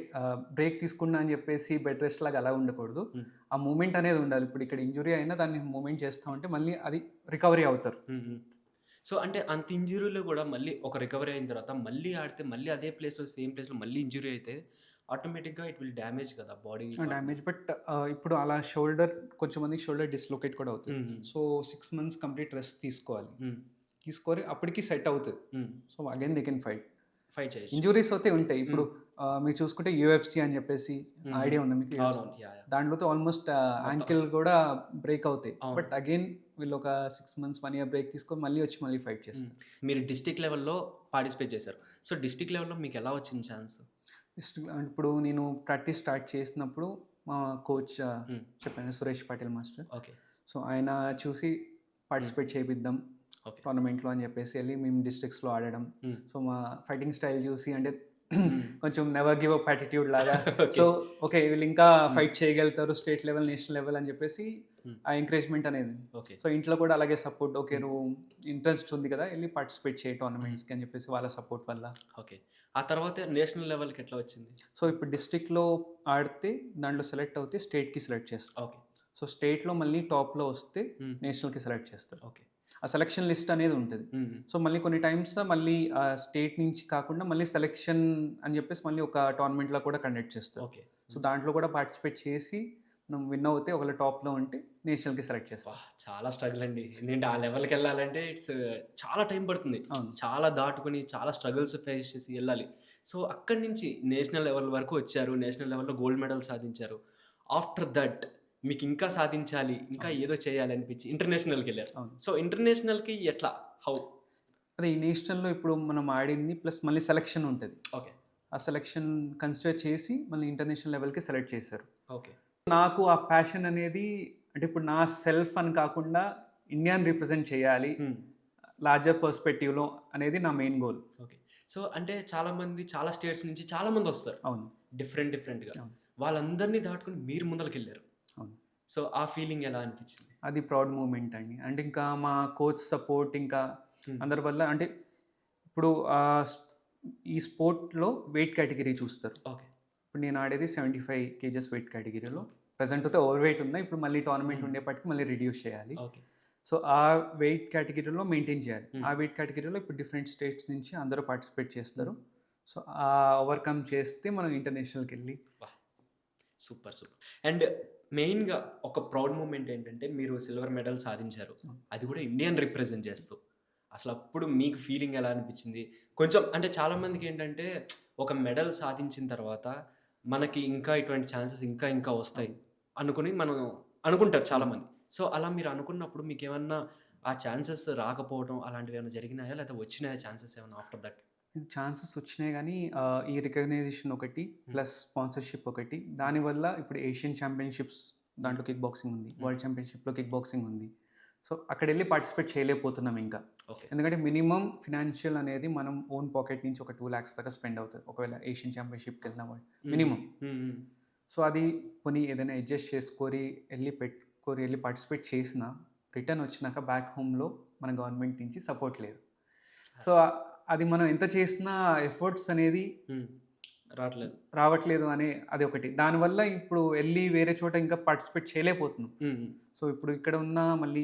బ్రేక్ తీసుకున్నా అని చెప్పేసి బెడ్ రెస్ట్ లాగా అలా ఉండకూడదు. హ్మ్. ఆ మూవ్‌మెంట్ అనేది ఉండాలి. ఇప్పుడు ఇక్కడ ఇంజ్యూరీ అయినా దాన్ని మూవ్‌మెంట్ చేస్తా ఉంటే మళ్ళీ అది రికవరీ అవుతారు. హ్మ్. సో అంటే అంత ఇంజ్యూరీలో గూడా మళ్ళీ ఒక రికవరీ అయిన తర్వాత మళ్ళీ ఆడితే మళ్ళీ అదే ప్లేస్‌లో సేమ్ ప్లేస్‌లో మళ్ళీ ఇంజ్యూరీ అయితే ఆటోమేటిక్‌గా ఇట్ విల్ డ్యామేజ్ కదా బాడీ పార్ట్‌ని. డ్యామేజ్ బట్ ఇప్పుడు అలా షోల్డర్ కొంచెం మందికి షోల్డర్ డిస్‌లొకేట్ కూడా అవుతది. హ్మ్. సో 6 మంత్స్ కంప్లీట్ రెస్ట్ తీసుకోవాలి. హ్మ్. తీసుకొని అప్పటికి సెట్ అవుతది. హ్మ్. So again they can fight. Fight చేయొచ్చు. ఇంజ్యూరీస్ అయితే ఉంటాయి. ఇప్పుడు హ్మ్. మీరు చూసుకుంటే యూఎఫ్‌సి అని చెప్పేసి ఐడియా ఉందా మీకు యూఎఫ్‌సి? అవునవును. యాహ్! దాంట్లో ఆల్మోస్ట్ మొత్తం యాంకిల్ కూడా బ్రేక్ అవుతాయి. అవును. బట్ అగైన్ వీళ్ళు ఒక 6 మంత్స్, 1 ఇయర్ బ్రేక్ తీసుకొని మళ్ళీ వచ్చి మళ్ళీ ఫైట్ హ్మ్. చేస్తారు. మీరు డిస్ట్రిక్ట్ లెవెల్‌లో పార్టిసిపేట్ చేశారు. సో డిస్ట్రిక్ట్ లెవెల్‌లో మీకెలా వచ్చింది ఛాన్స్? ఇప్పుడు నేను ప్రాక్టీస్ స్టార్ట్ చేసినప్పుడు మా కోచ్ హ్మ్. చెప్పాను Suresh Patil master. Okay. So ఆయన చూసి పార్టిసిపేట్ చేపిద్దాం ఓకే. టోర్నమెంట్‌లో అని చెప్పేసి ఎళ్లి మేము డిస్ట్రిక్ట్స్‌లో ఆడడం. హ్మ్. సో మా ఫైటింగ్ స్టైల్ చూసి అంటే హ్మ్. కొంచెం నెవర్ గివ్ అప్ యాటిట్యూడ్ లాగా ఓకే. సో ఓకే వీళ్ళు ఇంకా ఫైట్ చేయగలుగుతారు స్టేట్ లెవెల్, నేషనల్ లెవెల్ అని చెప్పేసి హ్మ్. ఆ ఎంకరేజ్‌మెంట్ అనేది. ఓకే. సో ఇంట్లో కూడా అలాగే సపోర్ట్ ఓకే నువ్వు ఇంట్రెస్ట్ ఉంది కదా ఎళ్లి పార్టిసిపేట్ చేయి టోర్నమెంట్స్‌కి అని చెప్పేసి వాళ్ళ సపోర్ట్ వల్ల. ఓకే. ఆ తర్వాత నేషనల్ లెవెల్‌కి ఎట్లా వచ్చింది? సో ఇప్పుడు డిస్ట్రిక్ట్‌లో ఆడితే దాంట్లో సెలెక్ట్ అవుతే స్టేట్‌కి సెలెక్ట్ చేస్తారు. ఓకే. సో స్టేట్‌లో మళ్ళీ టాప్‌లో వస్తే హ్మ్. నేషనల్‌కి సెలెక్ట్ చేస్తారు. ఓకే. ఆ సెలక్షన్ లిస్ట్ అనేది ఉంటది. హ్మ్. సో మళ్ళీ కొన్ని టైమ్స్ మళ్ళీ స్టేట్ నుంచి కాకుండా మళ్ళీ సెలక్షన్ అని చెప్పేసి మళ్ళీ ఒక టోర్నమెంట్‌లా కూడా కండక్ట్ చేస్తారు. ఓకే. సో దాంట్లో కూడా పార్టిసిపేట్ చేసి మనం విన్ అవుతే ఒకవేళ టాప్‌లో ఉంటే నేషనల్‌కి సెలెక్ట్ చేస్తారు. చాలా స్ట్రగుల్ అండి. ఎందుకంటే ఆ లెవెల్‌కెళ్ళాలంటే చాలా టైం పడుతుంది. అవును. చాలా దాటుకొని, చాలా స్ట్రగుల్స్ ఫేస్ చేసి ఎళ్ళాలి. సో అక్కడి నుంచి నేషనల్ లెవెల్ వరకు వచ్చారు. నేషనల్ లెవెల్‌లో గోల్డ్ మెడల్ సాధించారు. ఆఫ్టర్ దట్ మీకు ఇంకా సాధించాలి, ఇంకా అవును. ఏదో చేయాలి అనిపించి ఇంటర్నేషనల్‌కెళ్లారు. అవును. సో ఇంటర్నేషనల్‌కి ఎట్లా? హౌ? అదే ఈ నేషనల్‌లో ఇప్పుడు మనం ఆడింది ప్లస్ మళ్ళీ సెలక్షన్ ఉంటది. ఓకే. ఆ సెలక్షన్ కన్సిడర్ చేసి మళ్ళీ ఇంటర్నేషనల్ లెవెల్‌కి సెలెక్ట్ చేశారు. ఓకే. నాకు ఆ ప్యాషన్ అనేది అంటే ఇప్పుడు నా సెల్ఫ్ అని కాకుండా ఇండియాని రిప్రజెంట్ చేయాలి. హ్మ్. లార్జర్ పర్స్పెక్టివ్‌లో అనేది నా మెయిన్ గోల్. ఓకే. సో అంటే చాలామంది చాలా స్టేట్స్ నుంచి చాలామందొస్తారు. అవును. డిఫరెంట్‌గా. అవును. వాళ్ళందరిని దాటుకొని మీరు ముందలకెళ్లారు. అవును. సో ఆ ఫీలింగ్ ఎలా అనిపించింది? అది ప్రౌడ్ మూమెంట్ అండి. అంటే ఇంకా మా కోచ్ సపోర్ట్ ఇంకా హ్మ్. అందరి వల్ల అంటే ఇప్పుడు ఈ స్పోర్ట్‌లో వెయిట్ కేటగిరీ చూస్తారు. ఓకే. ఇప్పుడు నేను ఆడేది 75 కేజెస్ వెయిట్ కేటగిరీలో. ప్రెజెంట్ అయితే ఓవర్ వెయిట్ ఉన్నా. ఇప్పుడు మళ్ళీ టోర్నమెంట్ ఉండేపటికి మళ్ళీ రిడ్యూస్ చేయాలి. ఓకే. సో ఆ వెయిట్ కేటగిరీలో మెయింటైన్ చేయాలి. ఆ వెయిట్ కేటగిరీలో ఇప్పుడు డిఫరెంట్ స్టేట్స్ నుంచి అందరూ పార్టిసిపేట్ చేస్తారు. సో ఆ ఓవర్కమ్ చేస్తే మనం ఇంటర్నేషనల్కి వెళ్ళి సూపర్ సూపర్. అండ్ మెయిన్గా ఒక ప్రౌడ్ మూమెంట్ ఏంటంటే మీరు సిల్వర్ మెడల్ సాధించారు, అది కూడా ఇండియన్ రిప్రజెంట్ చేస్తూ. అసలు అప్పుడు మీకు ఫీలింగ్ ఎలా అనిపించింది? కొంచెం అంటే చాలామందికి ఏంటంటే ఒక మెడల్ సాధించిన తర్వాత మనకి ఇంకా ఇటువంటి ఛాన్సెస్ ఇంకా ఇంకా వస్తాయి అనుకుని మనం అనుకుంటారు చాలామంది. సో అలా మీరు అనుకున్నప్పుడు మీకు ఏమన్నా ఆ ఛాన్సెస్ రాకపోవడం అలాంటివి ఏమైనా జరిగినాయా, లేదా వచ్చినాయా ఛాన్సెస్ ఏమైనా ఆఫ్టర్ దట్? ఛాన్సెస్ వచ్చినాయి కానీ ఈ రికగ్నైజేషన్ ఒకటి ప్లస్ స్పాన్సర్షిప్ ఒకటి. దానివల్ల ఇప్పుడు ఏషియన్ ఛాంపియన్షిప్స్ దాంట్లో కిక్ బాక్సింగ్ ఉంది, వరల్డ్ ఛాంపియన్షిప్లో కిక్ బాక్సింగ్ ఉంది. సో అక్కడ వెళ్ళి పార్టిసిపేట్ చేయలేకపోతున్నాం ఇంకా. ఓకే. ఎందుకంటే మినిమం ఫినాన్షియల్ అనేది మనం ఓన్ పాకెట్ నుంచి ఒక 2 lakhs దాకా స్పెండ్ అవుతుంది ఒకవేళ ఏషియన్ ఛాంపియన్షిప్కి వెళ్ళిన మినిమం. సో అది పోనీ ఏదైనా అడ్జస్ట్ చేసుకొని వెళ్ళి పార్టిసిపేట్ చేసినా రిటర్న్ వచ్చినాక బ్యాక్ హోమ్లో మన గవర్నమెంట్ నుంచి సపోర్ట్ లేదు. సో అది మనం ఎంత చేసినా ఎఫర్ట్స్ అనేది రావట్లేదు అనే అది ఒకటి. దానివల్ల ఇప్పుడు వెళ్ళి వేరే చోట ఇంకా పార్టిసిపేట్ చేయలేకపోతున్నాం. సో ఇప్పుడు ఇక్కడ ఉన్న మళ్ళీ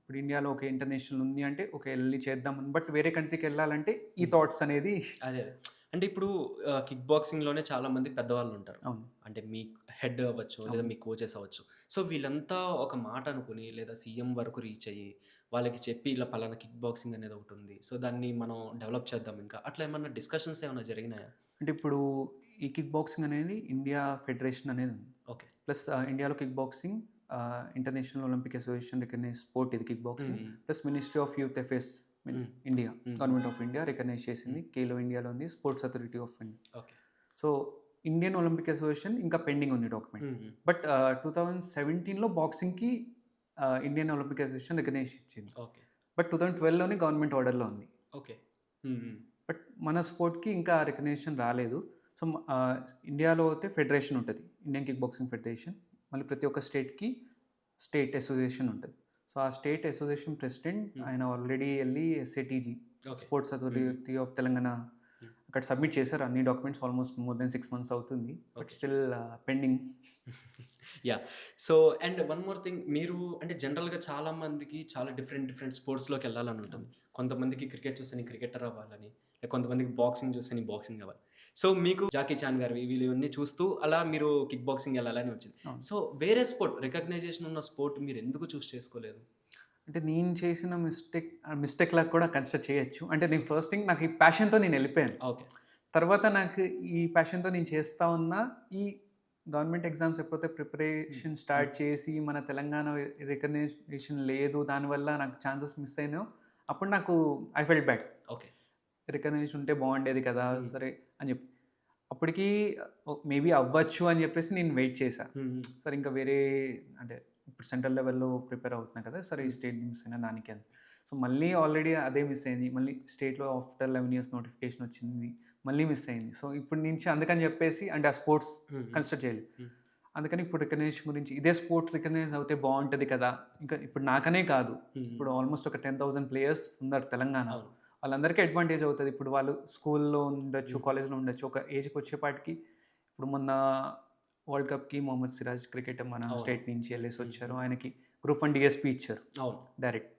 ఇప్పుడు ఇండియాలో ఒక ఇంటర్నేషనల్ ఉంది అంటే వెళ్ళి చేద్దామని, బట్ వేరే కంట్రీకి వెళ్ళాలంటే ఈ థాట్స్ అనేది. అదే అంటే ఇప్పుడు కిక్ బాక్సింగ్లోనే చాలా మంది పెద్దవాళ్ళు ఉంటారు. అవును. అంటే మీ హెడ్ అవ్వచ్చు లేదా మీ కోచెస్ అవ్వచ్చు. సో వీళ్ళంతా ఒక మాట అనుకుని లేదా సీఎం వరకు రీచ్ అయ్యి వాళ్ళకి చెప్పి ఇలా పలానా కిక్ బాక్సింగ్ అనేది ఒకటి ఉంది, సో దాన్ని మనం డెవలప్ చేద్దాం ఇంకా, అట్లా ఏమన్నా డిస్కషన్స్ ఏమైనా జరిగినాయా? అంటే ఇప్పుడు ఈ కిక్ బాక్సింగ్ అనేది ఇండియా ఫెడరేషన్ అనేది ఉంది. ఓకే. ప్లస్ ఇండియాలో kick boxing international Olympic association recognise sport ఇది kick boxing. Plus ministry of youth affairs India, government of India recognise చేసింది. ఖేలో ఇండియాలో ఉంది, sports authority of India. Okay. So Indian Olympic association ఇంకా pending ఉంది document. But 2017లో బాక్సింగ్కి Indian Olympic association recognise ఇచ్చింది. Okay. But 2012లోనే గవర్నమెంట్ ఆర్డర్లో ఉంది. ఓకే. బట్ మన స్పోర్ట్కి ఇంకా రికగ్నేషన్ రాలేదు. సో ఇండియాలో అయితే ఫెడరేషన్ ఉంటుంది, ఇండియన్ కిక్ బాక్సింగ్ ఫెడరేషన్. మళ్ళీ ప్రతి ఒక్క స్టేట్కి స్టేట్ అసోసియేషన్ ఉంటుంది. సో ఆ స్టేట్ అసోసియేషన్ ప్రెసిడెంట్ ఆయన ఆల్రెడీ వెళ్ళి SATG sports authority of Telangana అక్కడ సబ్మిట్ చేశారు అన్ని documents. Almost more than 6 months అవుతుంది, but still pending. Yeah. So and one more thing, మీరు అంటే జనరల్గా చాలా మందికి చాలా డిఫరెంట్ స్పోర్ట్స్లోకి వెళ్ళాలని ఉంటుంది. కొంతమందికి క్రికెట్ చూస్తే క్రికెటర్ అవ్వాలని, లేక కొంతమందికి బాక్సింగ్ చూస్తే బాక్సింగ్ అవ్వాలి. సో మీకు జాకీ చాన్ గారు వీళ్ళన్నీ చూస్తూ అలా మీరు కిక్ బాక్సింగ్ వెళ్ళాలని వచ్చింది. సో వేరే స్పోర్ట్ రికగ్నైజేషన్ ఉన్న స్పోర్ట్ మీరు ఎందుకు చూస్ చేసుకోలేదు? అంటే నేను చేసిన మిస్టేక్ లాగా కూడా కన్సిడర్ చేయొచ్చు. అంటే నేను ఫస్ట్ థింగ్ నాకు ఈ ప్యాషన్తో నేను వెళ్ళిపోయాను. ఓకే. తర్వాత నాకు ఈ ప్యాషన్తో నేను చేస్తూ ఉన్నా ఈ గవర్నమెంట్ ఎగ్జామ్స్ ఎప్పుడైతే ప్రిపరేషన్ స్టార్ట్ చేసి మన తెలంగాణ రికగ్నైజేషన్ లేదు, దానివల్ల నాకు ఛాన్సెస్ మిస్ అయినాయో అప్పుడు నాకు I felt bad. Okay. Recognition ఉంటే బాగుండేది కదా సరే అని చెప్పి అప్పటికి మేబీ అవ్వచ్చు అని చెప్పేసి నేను వెయిట్ చేశాను. సరే ఇంకా వేరే అంటే ఇప్పుడు సెంట్రల్ లెవెల్లో ప్రిపేర్ అవుతున్నా కదా, సరే ఈ స్టేట్ మిస్ అయినా దానికి అని. సో మళ్ళీ ఆల్రెడీ అదే మిస్ అయింది. మళ్ళీ స్టేట్లో ఆఫ్టర్ 11 years నోటిఫికేషన్ వచ్చింది, మళ్ళీ మిస్ అయింది. సో ఇప్పుడు నుంచి అందుకని చెప్పేసి అంటే ఆ స్పోర్ట్స్ కన్సిడర్ చేయలేదు. అందుకని ఇప్పుడు రికగ్నైజేషన్ గురించి ఇదే స్పోర్ట్ రికగ్నైజ్ అవుతే బాగుంటుంది కదా. ఇంకా ఇప్పుడు నాకనే కాదు, ఇప్పుడు ఆల్మోస్ట్ ఒక 10,000 players ఉన్నారు తెలంగాణ, వాళ్ళందరికీ అడ్వాంటేజ్ అవుతుంది. ఇప్పుడు వాళ్ళు స్కూల్లో ఉండొచ్చు, కాలేజ్లో ఉండొచ్చు, ఒక ఏజ్కి వచ్చేపాటికి ఇప్పుడు మొన్న వరల్డ్ కప్కి మొహమ్మద్ సిరాజ్ క్రికెటర్ మన స్టేట్ నుంచి వెళ్ళేసి వచ్చారు. ఆయనకి Group 1 DSP ఇచ్చారు డైరెక్ట్.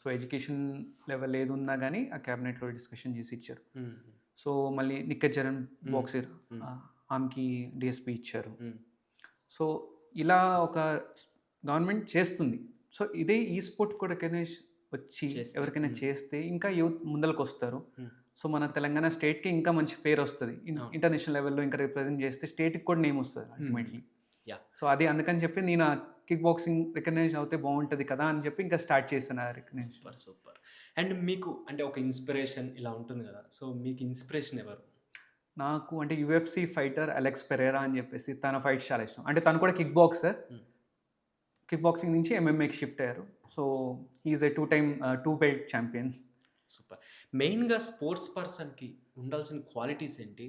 సో ఎడ్యుకేషన్ లెవెల్ ఏది ఉన్నా కానీ ఆ క్యాబినెట్లో డిస్కషన్ చేసి ఇచ్చారు. సో మళ్ళీ నిఖత్ జరన్ బాక్సర్, ఆమెకి DSP ఇచ్చారు. సో ఇలా ఒక గవర్నమెంట్ చేస్తుంది. సో ఇదే ఈ స్పోర్ట్ కూడా రికగ్నైజ్ వచ్చి ఎవరికైనా చేస్తే ఇంకా యూత్ ముందరకు వస్తారు. సో మన తెలంగాణ స్టేట్కి ఇంకా మంచి పేరు వస్తుంది. ఇంటర్నేషనల్ లెవెల్లో ఇంకా రిప్రజెంట్ చేస్తే స్టేట్కి కూడా నేమ్ వస్తుంది అల్టిమేట్లీ. సో అది అందుకని చెప్పి నేను ఆ కిక్ బాక్సింగ్ రికగ్నైజ్ అవుతే బాగుంటుంది కదా అని చెప్పి ఇంకా స్టార్ట్ చేశాను ఆ రికగ్నైజ్. సూపర్. అండ్ మీకు అంటే ఒక ఇన్స్పిరేషన్ ఇలా ఉంటుంది కదా, సో మీకు ఇన్స్పిరేషన్ ఎవరు? నాకు అంటే UFC ఫైటర్ అలెక్స్ పెరేరా అని చెప్పేసి తన ఫైట్స్ చాలా ఇష్టం. అంటే తను కూడా కిక్ బాక్సర్, కిక్ బాక్సింగ్ నుంచి MMAకి షిఫ్ట్ అయ్యారు. సో హీఈస్ ఏ 2 belt ఛాంపియన్. సూపర్. మెయిన్గా స్పోర్ట్స్ పర్సన్కి ఉండాల్సిన క్వాలిటీస్ ఏంటి,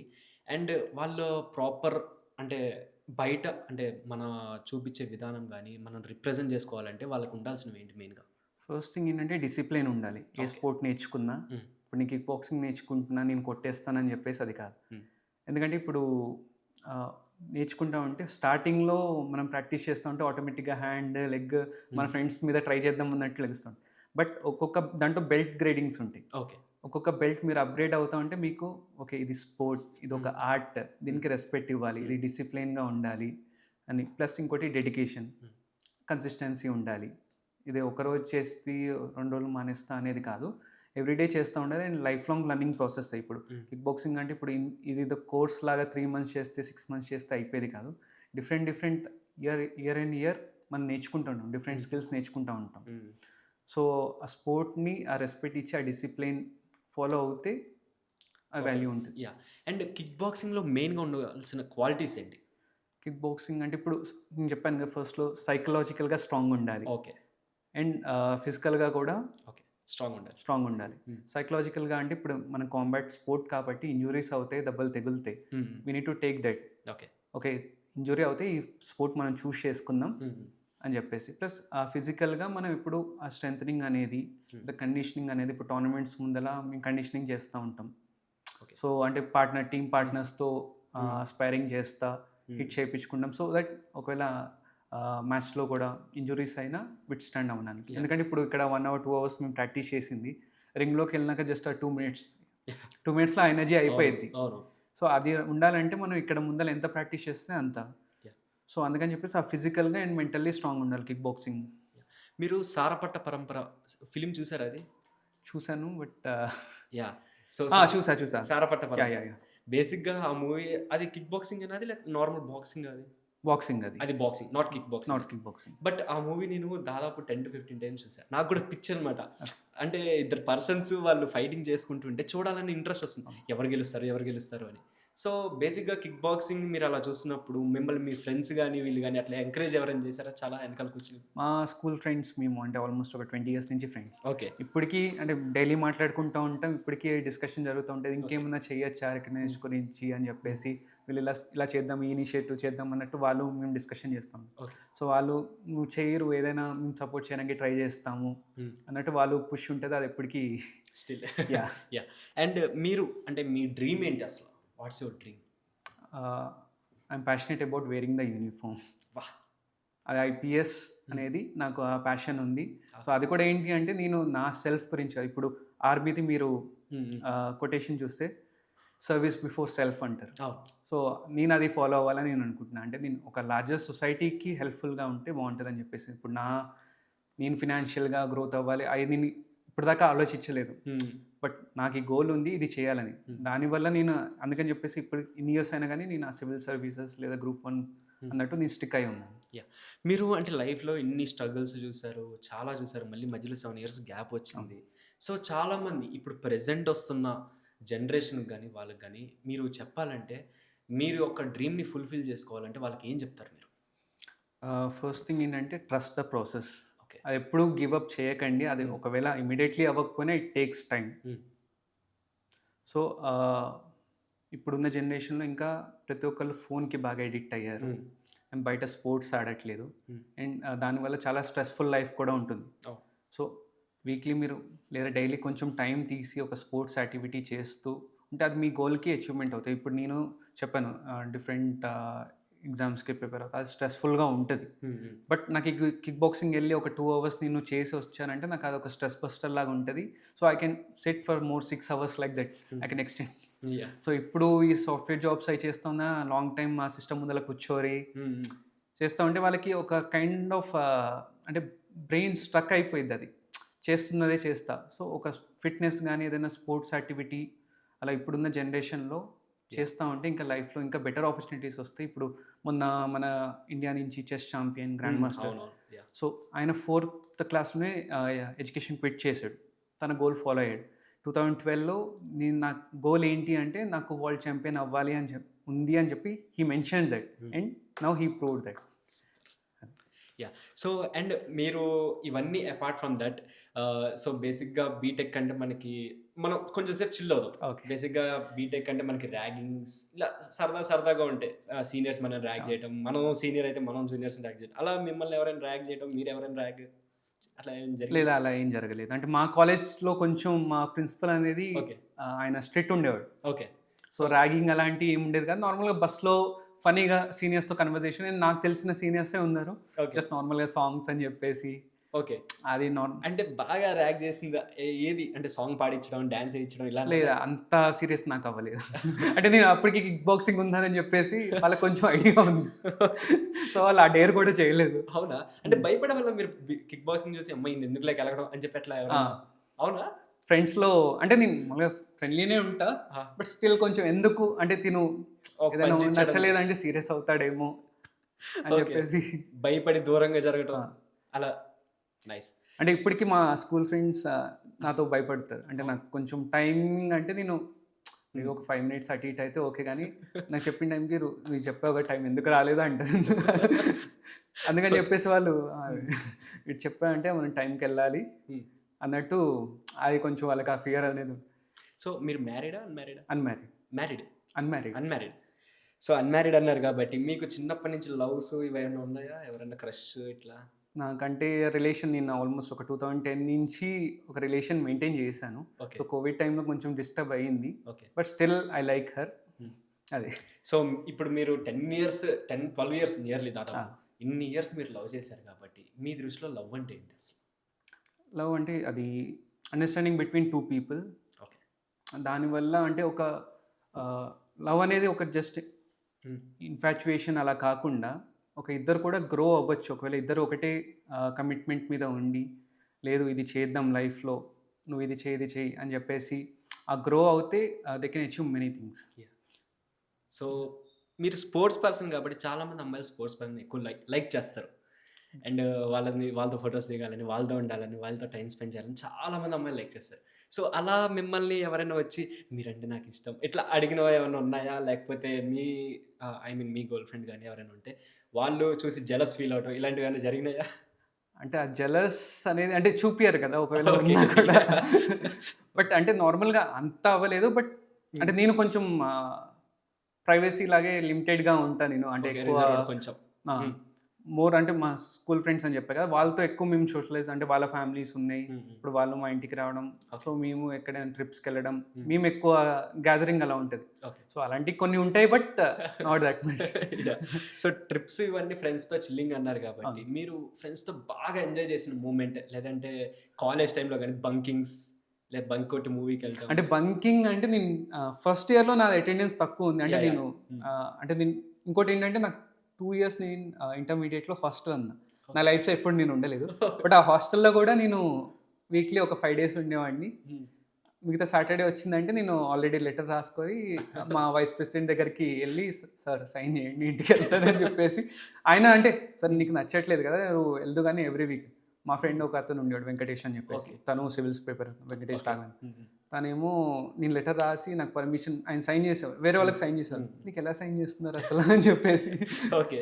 అండ్ వాళ్ళు ప్రాపర్ అంటే బయట అంటే మన చూపించే విధానం కానీ మనం రిప్రజెంట్ చేసుకోవాలంటే వాళ్ళకు ఉండాల్సినవి ఏంటి మెయిన్గా? ఫస్ట్ థింగ్ ఏంటంటే డిసిప్లిన్ ఉండాలి. ఏ స్పోర్ట్ నేర్చుకున్నా, ఇప్పుడు నేను కిక్ బాక్సింగ్ నేర్చుకుంటున్నా నేను కొట్టేస్తానని చెప్పేసి అది కాదు. ఎందుకంటే ఇప్పుడు నేర్చుకుంటా ఉంటే స్టార్టింగ్లో మనం ప్రాక్టీస్ చేస్తూ ఉంటే ఆటోమేటిక్గా హ్యాండ్ లెగ్ మన ఫ్రెండ్స్ మీద ట్రై చేద్దాం అన్నట్లు లెగుస్తాం. బట్ ఒక్కొక్క దాంట్లో బెల్ట్ గ్రేడింగ్స్ ఉంటాయి. ఓకే. ఒక్కొక్క బెల్ట్ మీరు అప్గ్రేడ్ అవుతా ఉంటే మీకు ఓకే ఇది స్పోర్ట్, ఇది ఒక ఆర్ట్, దీనికి రెస్పెక్ట్ ఇవ్వాలి, ఇది డిసిప్లిన్గా ఉండాలి అని. ప్లస్ ఇంకోటి డెడికేషన్, కన్సిస్టెన్సీ ఉండాలి. ఇది ఒకరోజు చేస్తే 2 రోజులు మానేస్తా అనేది కాదు, ఎవ్రీడే చేస్తూ ఉండాలి. And life long learning process. ఇప్పుడు కిక్ బాక్సింగ్ అంటే ఇప్పుడు ఇది కోర్స్ లాగా 3 months చేస్తే 6 months చేస్తే అయిపోయేది కాదు. డిఫరెంట్ ఇయర్ అండ్ ఇయర్ మనం నేర్చుకుంటూ ఉంటాం, డిఫరెంట్ స్కిల్స్ నేర్చుకుంటూ ఉంటాం. సో ఆ స్పోర్ట్ని ఆ రెస్పెక్ట్ ఇచ్చి ఆ డిసిప్లిన్ ఫాలో అవుతే ఆ వాల్యూ ఉంటుంది. యా. అండ్ కిక్ బాక్సింగ్లో మెయిన్గా ఉండాల్సిన క్వాలిటీస్ ఏంటి? కిక్ బాక్సింగ్ అంటే ఇప్పుడు నేను చెప్పాను కదా ఫస్ట్లో, సైకలాజికల్గా స్ట్రాంగ్ ఉండాలి. ఓకే. అండ్ ఫిజికల్గా కూడా ఓకే, స్ట్రాంగ్ ఉండాలి. స్ట్రాంగ్ ఉండాలి. సైకలాజికల్గా అంటే ఇప్పుడు మన కాంబాట్ స్పోర్ట్ కాబట్టి ఇంజురీస్ అవుతాయి, దెబ్బలు తెగులుతాయి. We need to take that. Okay. Okay, injury అవుతే ఈ స్పోర్ట్ మనం చూస్ చేసుకుందాం అని చెప్పేసి. ప్లస్ ఫిజికల్గా మనం ఇప్పుడు ఆ స్ట్రెంథనింగ్ అనేది, కండిషనింగ్ అనేది, ఇప్పుడు టోర్నమెంట్స్ ముందల మేము కండిషనింగ్ చేస్తూ ఉంటాం. సో అంటే టీమ్ పార్ట్నర్స్తో స్పైరింగ్ చేస్తా హిట్ చేయించుకుంటాం. సో దట్ ఒకవేళ మ్యాచ్లో కూడా ఇంజురీస్ అయినా విత్ స్టాండ్ అవ్వడానికి. ఎందుకంటే ఇప్పుడు ఇక్కడ 1 hour 2 hours మేము ప్రాక్టీస్ చేసింది, రింగ్లోకి వెళ్ళినాక జస్ట్ 2 minutesలో ఆ ఎనర్జీ అయిపోయింది. సో అది ఉండాలంటే మనం ఇక్కడ ముందర ఎంత ప్రాక్టీస్ చేస్తే అంత. సో అందుకని చెప్పేసి ఆ ఫిజికల్గా అండ్ మెంటల్లీ స్ట్రాంగ్ ఉండాలి కిక్ బాక్సింగ్. మీరు సారపట్ట పరంపర ఫిలిం చూసారా? అది చూశాను, బట్ యా. సో చూసా సారపట్ట యా యా యా బేసిక్గా ఆ మూవీ అది కిక్ బాక్సింగ్ అనేది లేక నార్మల్ బాక్సింగ్? బాక్సింగ్ అది boxing, not kick boxing. But ఆ మూవీ నేను దాదాపు 10 to 15 times చూసాను. నాకు కూడా పిచ్ అనమాట. అంటే ఇద్దరు పర్సన్స్ వాళ్ళు ఫైటింగ్ చేసుకుంటుంటే చూడాలని ఇంట్రెస్ట్ వస్తుంది, ఎవరు గెలుస్తారు అని. సో బేసిక్గా కిక్ బాక్సింగ్ మీరు అలా చూస్తున్నప్పుడు మిమ్మల్ని మీ ఫ్రెండ్స్ కానీ వీళ్ళు కానీ అట్లా ఎంకరేజ్ ఎవరైనా చేశారా చాలా వెనకాల కూర్చుని? మా స్కూల్ ఫ్రెండ్స్ మేము అంటే ఆల్మోస్ట్ ఒక 20 years నుంచి ఫ్రెండ్స్. ఓకే. ఇప్పటికీ అంటే డైలీ మాట్లాడుకుంటూ ఉంటాం, ఇప్పటికీ డిస్కషన్ జరుగుతూ ఉంటుంది, ఇంకేమన్నా చేయొచ్చా రికగ్నైజ్ గురించి అని చెప్పేసి. వీళ్ళు ఇలా చేద్దాం, ఈ ఇనిషియేటివ్ చేద్దాం అన్నట్టు వాళ్ళు మేము డిస్కషన్ చేస్తాం. సో వాళ్ళు నువ్వు చేయరు, ఏదైనా మేము సపోర్ట్ చేయడానికి ట్రై చేస్తాము అన్నట్టు వాళ్ళు పుష్ ఉంటుంది. అది ఎప్పటికీ స్టిల్ యా. అండ్ మీరు అంటే మీ డ్రీమ్ ఏంటి అసలు? What's your dream? I'm passionate about wearing the uniform. అది IPS అనేది నాకు ఆ ప్యాషన్ ఉంది. సో అది కూడా ఏంటి అంటే నేను నా సెల్ఫ్ గురించి, ఇప్పుడు ఆర్మీది మీరు కొటేషన్ చూస్తే సర్వీస్ బిఫోర్ సెల్ఫ్ అంటారు. సో నేను అది ఫాలో అవ్వాలని నేను అనుకుంటున్నాను. అంటే నేను ఒక లార్జర్ సొసైటీకి హెల్ప్ఫుల్గా ఉంటే బాగుంటుంది అని చెప్పేసి. ఇప్పుడు నేను ఫినాన్షియల్గా గ్రోత్ అవ్వాలి, అది నేను ఇప్పటిదాకా ఆలోచించలేదు. బట్ నాకు ఈ గోల్ ఉంది, ఇది చేయాలని. దానివల్ల నేను అందుకని చెప్పేసి ఇప్పుడు ఇన్ని ఇయర్స్ అయినా కానీ నేను ఆ సివిల్ సర్వీసెస్ లేదా Group 1 అన్నట్టు నేను స్టిక్ అయి ఉన్నాను. యా. మీరు అంటే లైఫ్లో ఇన్ని స్ట్రగుల్స్ చూసారు, చాలా చూసారు, మళ్ళీ మధ్యలో 7 years గ్యాప్ వచ్చింది. సో చాలామంది ఇప్పుడు ప్రెజెంట్ వస్తున్న జనరేషన్ కానీ వాళ్ళకి కానీ మీరు చెప్పాలంటే మీరు యొక్క డ్రీమ్ని ఫుల్ఫిల్ చేసుకోవాలంటే వాళ్ళకి ఏం చెప్తారు మీరు? ఫస్ట్ థింగ్ ఏంటంటే ట్రస్ట్ ద ప్రాసెస్. అది ఎప్పుడు గివ్ అప్ చేయకండి. అది ఒకవేళ ఇమీడియట్లీ అవ్వకపోయినా ఇట్ టేక్స్ టైం. సో ఇప్పుడున్న జనరేషన్లో ఇంకా ప్రతి ఒక్కళ్ళు ఫోన్కి బాగా ఎడిక్ట్ అయ్యారు అండ్ బయట స్పోర్ట్స్ ఆడట్లేదు. అండ్ దానివల్ల చాలా స్ట్రెస్ఫుల్ లైఫ్ కూడా ఉంటుంది. సో వీక్లీ మీరు లేదా డైలీ కొంచెం టైం తీసి ఒక స్పోర్ట్స్ యాక్టివిటీ చేస్తూ ఉంటే అది మీ గోల్కి అచీవ్మెంట్ అవుతాయి. ఇప్పుడు నేను చెప్పాను డిఫరెంట్ ఎగ్జామ్స్కి ప్రిపేర్ అవుతా, అది స్ట్రెస్ఫుల్గా ఉంటుంది. బట్ నాకు కిక్ బాక్సింగ్ వెళ్ళి ఒక 2 hours నేను చేసి వచ్చానంటే నాకు అది ఒక స్ట్రెస్ బస్టర్ లాగా ఉంటుంది. So I can set for more 6 hours like that, I can extend. So ఇప్పుడు ఈ సాఫ్ట్వేర్ జాబ్స్ అవి చేస్తా ఉన్నా లాంగ్ టైం ఆ సిస్టమ్ ముందర కూర్చోరి చేస్తూ ఉంటే వాళ్ళకి ఒక కైండ్ ఆఫ్ అంటే బ్రెయిన్ స్ట్రక్ అయిపోయింది, అది చేస్తున్నదే చేస్తా. సో ఒక ఫిట్నెస్ కానీ ఏదైనా స్పోర్ట్స్ యాక్టివిటీ అలా ఇప్పుడున్న జనరేషన్లో చేస్తూ ఉంటే ఇంకా లైఫ్లో ఇంకా బెటర్ ఆపర్చునిటీస్ వస్తాయి. ఇప్పుడు మొన్న మన ఇండియా నుంచి chess champion grand master, so ఆయన 4th classలోనే ఎడ్యుకేషన్ క్విట్ చేశాడు, తన గోల్ ఫాలో అయ్యాడు. 2012లో నా గోల్ ఏంటి అంటే నాకు వరల్డ్ ఛాంపియన్ అవ్వాలి అని ఉంది అని చెప్పి he mention that and now he proved that. Yeah. So and మీరు ఇవన్నీ అపార్ట్ ఫ్రమ్ దట్, సో బేసిక్గా బీటెక్ అంటే మనం కొంచెం సేపు చిల్ అవుతాం. బేసిక్గా బీటెక్ అంటే మనకి ర్యాగింగ్స్ ఇలా సరదాగా ఉంటాయి. సీనియర్స్ మనం ర్యాగ్ చేయడం, మనం సీనియర్ అయితే మనం జూనియర్స్ని ర్యాగ్ చేయడం, అలా మిమ్మల్ని ఎవరైనా ర్యాగ్ చేయడం, మీరు ఎవరైనా ర్యాగ్ అట్లా ఏం జరగలేదు? లేదా అలా ఏం జరగలేదు. అంటే మా కాలేజ్లో కొంచెం మా ప్రిన్సిపల్ అనేది ఆయన స్ట్రిక్ట్ ఉండేవాడు. ఓకే. సో ర్యాగింగ్ అలాంటివి ఏమి ఉండేది కాదు. నార్మల్గా బస్లో ఫనీగా సీనియర్స్తో కన్వర్జేషన్, నాకు తెలిసిన సీనియర్సే ఉన్నారు, ఓకే. జస్ట్ నార్మల్గా సాంగ్స్ అని చెప్పేసి ఓకే. అది నార్మల్. అంటే బాగా ర్యాగ్ చేసిందా ఏది? అంటే సాంగ్ పాడించడం, డాన్స్ ఏయించడం ఇలా లేదా అంత సీరియస్ నాకు అవ్వలేదు. అంటే నేను అప్పటికి కిక్ బాక్సింగ్ ఉందని చెప్పేసి వాళ్ళకి కొంచెం ఐడియా ఉంది. సో వాళ్ళు ఆ డేర్ కూడా చేయలేదు. అవునా? అంటే భయపడే వల్ల మీరు కిక్ బాక్సింగ్ చూసి అమ్మాయి ఎందుకులే గెలగడం అని చెప్పి అట్లా ఎవరైనా అవునా? ఫ్రెండ్స్లో అంటే నేను మామూలుగా ఫ్రెండ్లీనే ఉంటా, ఆ! బట్ స్టిల్ కొంచెం ఎందుకు అంటే తిను ఒక ఏదైనా పంచ్ ఇచ్చాడని. నచ్చలేదంటే సీరియస్ అవుతాడేమో అని ఓకే. చెప్పేసి. భయపడి దూరంగా జరగటం ఆ. అలా. నైస్. అంటే ఇప్పటికి మా స్కూల్ ఫ్రెండ్స్ నాతో భయపడతారు. అంటే నాకు కొంచెం టైమింగ్ అంటే నేను ఒక 5 మినిట్స్ అటు ఇటు అయితే ఓకే, కానీ నాకు చెప్పిన టైంకి నువ్వు చెప్పావు టైం ఎందుకు రాలేదు అంటారు. అందుకని చెప్పేసి వాళ్ళు ఇటు చెప్పామంటే మనం టైంకి వెళ్ళాలి హ్మ్. అన్నట్టు, అది కొంచెం వాళ్ళకి ఆ ఫియర్ అనేది. సో మీరు మ్యారీడా? అన్‌మ్యారీడా? Unmarried. Married. Unmarried. Unmarried. So unmarried అన్నారు కాబట్టి మీకు చిన్నప్పటి నుంచి లవ్స్ ఇవేమన్నా ఉన్నాయా? ఎవరైనా క్రష్ ఇట్లా? నాకంటే రిలేషన్ నేను ఆల్మోస్ట్ ఒక 2010 నుంచి ఒక రిలేషన్ మెయింటైన్ చేశాను. ఓకే. సో కోవిడ్ టైంలో కొంచెం డిస్టర్బ్ అయ్యింది, okay. But still I like her. అది సో ఇప్పుడు మీరు 12 ఇయర్స్ నియర్లీ దాదాపు. ఆ. ఇన్ని ఇయర్స్ మీరు లవ్ చేశారు కాబట్టి మీ దృష్టిలో లవ్ అంటే ఏంటి అసలు? లవ్ అంటే అది understanding between two people. Okay. దానివల్ల అంటే ఒక లవ్ అనేది ఒక జస్ట్ ఇన్ఫాచ్యుయేషన్ అలా కాకుండా ఒక ఇద్దరు కూడా గ్రో అవ్వచ్చు. ఒకవేళ ఇద్దరు ఒకటే కమిట్మెంట్ మీద ఉండి, లేదు ఇది చేద్దాం లైఫ్లో, నువ్వు ఇది చేయి అని చెప్పేసి ఆ గ్రో అవుతే they can achieve many things. So మీరు స్పోర్ట్స్ పర్సన్ కాబట్టి చాలామంది అమ్మాయిలు స్పోర్ట్స్ పర్సన్ ఎక్కువ లైక్ చేస్తారు. అండ్ వాళ్ళతో ఫొటోస్ దిగాలని, వాళ్ళతో ఉండాలని, వాళ్ళతో టైం స్పెండ్ చేయాలని చాలామంది అమ్మాయిలు లైక్ చేస్తారు. సో అలా మిమ్మల్ని ఎవరైనా వచ్చి మీరంటే నాకు ఇష్టం ఇట్లా అడిగినవి ఏమైనా ఉన్నాయా? లేకపోతే మీ గర్ల్ ఫ్రెండ్ కానీ ఎవరైనా ఉంటే వాళ్ళు చూసి జెలస్ ఫీల్ అవటం ఇలాంటివి ఏమైనా జరిగినాయా? అంటే ఆ జెలస్ అనేది అంటే చూపియరు కదా ఒకవేళ ఓకే. ఉన్నా కూడా. బట్ అంటే నార్మల్గా అంత అవ్వలేదు, బట్ అంటే నేను కొంచెం ప్రైవసీ లాగే లిమిటెడ్గా ఉంటాను నేను. అంటే ఓకే. ఎక్కువ రిజర్వ్డ్ కొంచెం. మోర్ అంటే మా స్కూల్ ఫ్రెండ్స్ అని చెప్పా కదా, వాళ్ళతో ఎక్కువ మేము సోషలైజ్, అంటే వాళ్ళ ఫ్యామిలీస్ ఉన్నాయి, ఇప్పుడు వాళ్ళు మా ఇంటికి రావడం, సో మేము ఎక్కడైనా ట్రిప్స్కి వెళ్ళడం, మేము ఎక్కువ గ్యాదరింగ్ అలా ఉంటుంది. ఓకే. సో అలాంటివి కొన్ని ఉంటాయి, but not that much. So trips ఇవన్నీ ఫ్రెండ్స్‌తో చిల్లింగ్ అన్నారు కాబట్టి మీరు ఫ్రెండ్స్‌తో బాగా ఎంజాయ్ చేసిన మూమెంట్ లేదంటే కాలేజ్ టైంలో గానీ బంకింగ్స్ లేదా బంక్ కొట్టి మూవీకి వెళ్తాం. అంటే బంకింగ్ అంటే నేను ఫస్ట్ ఇయర్లో నాది అటెండెన్స్ తక్కువ ఉంది. అంటే Yeah, నేను అంటే నేను ఇంకోటి ఏంటంటే నాకు 2 ఇయర్స్ నేను ఇంటర్మీడియట్లో హాస్టల్ అన్నా. నా లైఫ్లో ఎప్పుడు నేను ఉండలేదు, బట్ ఆ హాస్టల్లో కూడా నేను వీక్లీ ఒక 5 డేస్ ఉండేవాడిని. మిగతా సాటర్డే వచ్చిందంటే నేను ఆల్రెడీ లెటర్ రాసుకొని మా వైస్ ప్రెసిడెంట్ దగ్గరికి వెళ్ళి, సార్ సైన్ చేయండి ఇంటికి వెళ్తానని చెప్పేసి. ఆయన అంటే సార్ నీకు నచ్చట్లేదు కదా నువ్వు వెళ్దు కానీ ఎవ్రీ వీక్. మా ఫ్రెండ్ ఒక అతను ఉండేవాడు వెంకటేష్ అని చెప్పేసి, తను సివిల్స్ పేపర్ వెంకటేష్ రాఘవన్. తనేమో నేను లెటర్ రాసి నాకు పర్మిషన్ ఆయన సైన్ చేసేవారు, వేరే వాళ్ళకి సైన్ చేసేవారు. నీకు ఎలా సైన్ చేస్తున్నారు అసలు అని చెప్పేసి.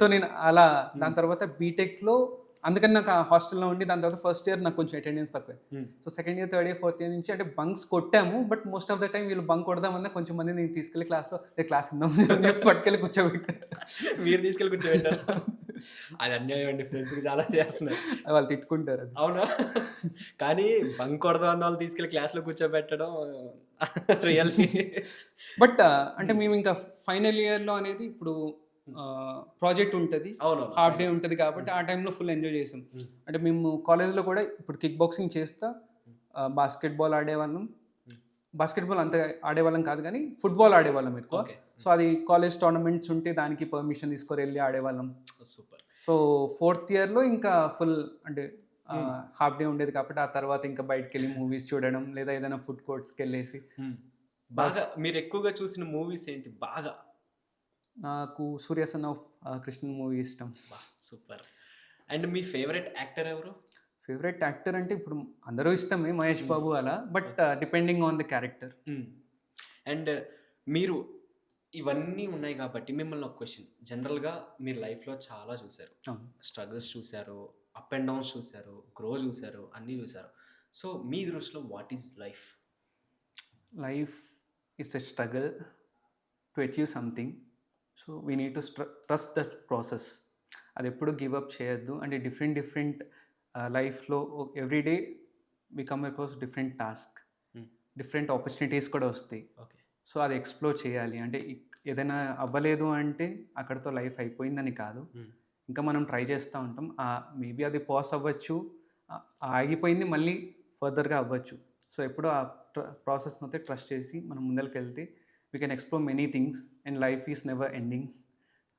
సో నేను అలా దాని తర్వాత బీటెక్లో అందుకని నాకు ఆ హాస్టల్లో ఉండి, దాని తర్వాత ఫస్ట్ ఇయర్ నాకు కొంచెం అటెండెన్స్ తక్కువ. So second year, third year, fourth year నుంచి అంటే బంక్స్ కొట్టాము, but most of the time వీళ్ళు బంక్ కొడదామన్నా కొంచెం మంది నేను తీసుకెళ్ళి క్లాస్లో క్లాస్ ఉందాం అని చెప్పి పట్టుకెళ్ళి కూర్చోబెట్టారు. మీరు తీసుకెళ్ళి కూర్చోబెట్టారు. అది అన్యాయం అండి, ఫ్రెండ్స్కి చాలా చేస్తున్నారు. వాళ్ళు తిట్టుకుంటారు అది. అవునా? కానీ బంక్ కొడదాం అన్న వాళ్ళు తీసుకెళ్ళి క్లాస్లో కూర్చోబెట్టడం రియల్లీ. బట్ అంటే మేము ఇంకా ఫైనల్ ఇయర్లో అనేది ఇప్పుడు ప్రాజెక్ట్ ఉంటుంది, అవునవును. హాఫ్ డే ఉంటుంది కాబట్టి ఆ టైంలో ఫుల్ ఎంజాయ్ చేసాం. అంటే మేము కాలేజ్లో కూడా ఇప్పుడు కిక్ బాక్సింగ్ చేస్తా, బాస్కెట్బాల్ ఆడేవాళ్ళం. బాస్కెట్బాల్ అంత ఆడేవాళ్ళం కాదు కానీ ఫుట్బాల్ ఆడేవాళ్ళం ఎక్కువ. ఓకే. సో అది కాలేజ్ టోర్నమెంట్స్ ఉంటే దానికి పర్మిషన్ తీసుకొని వెళ్ళి ఆడేవాళ్ళం. సూపర్. సో ఫోర్త్ ఇయర్లో ఇంకా ఫుల్ అంటే హాఫ్ డే ఉండేది కాబట్టి ఆ తర్వాత ఇంకా బయటకు వెళ్ళి మూవీస్ చూడడం, లేదా ఏదైనా ఫుడ్ కోర్ట్స్కి వెళ్ళేసి. బాగా మీరు ఎక్కువగా చూసిన మూవీస్ ఏంటి బాగా? నాకు సూర్య సన్ ఆఫ్ కృష్ణ మూవీ ఇష్టం. Super. And me favourite actor ఎవరు? ఫేవరెట్ యాక్టర్ అంటే ఇప్పుడు అందరూ ఇష్టమే, మహేష్ బాబు అలా, but depending on the character. And మీరు ఇవన్నీ ఉన్నాయి కాబట్టి మిమ్మల్ని ఒక క్వశ్చన్, జనరల్గా మీరు లైఫ్లో చాలా చూశారు, స్ట్రగుల్స్ చూశారు, అప్ అండ్ డౌన్స్ చూశారు, గ్రో చూశారు, అన్నీ చూశారు. సో మీ దృష్టిలో what is life? Life is a struggle to achieve something. So we need to trust that process. అది ఎప్పుడు గివ్ అప్ చేయొద్దు. అంటే డిఫరెంట్ లైఫ్లో everyday we come across different task, different opportunities కూడా వస్తాయి. ఓకే. సో అది ఎక్స్ప్లోర్ చేయాలి. అంటే ఏదైనా అవ్వలేదు అంటే అక్కడితో లైఫ్ అయిపోయిందని కాదు. ఇంకా మనం ట్రై చేస్తూ ఉంటాం. మేబీ అది పాస్ అవ్వచ్చు, ఆగిపోయింది మళ్ళీ ఫర్దర్‌గా అవ్వచ్చు. సో ఎప్పుడూ ఆ ప్రాసెస్‌ని అయితే ట్రస్ట్ చేసి మనం ముందరికెళ్తే we can explore many things and life is never ending.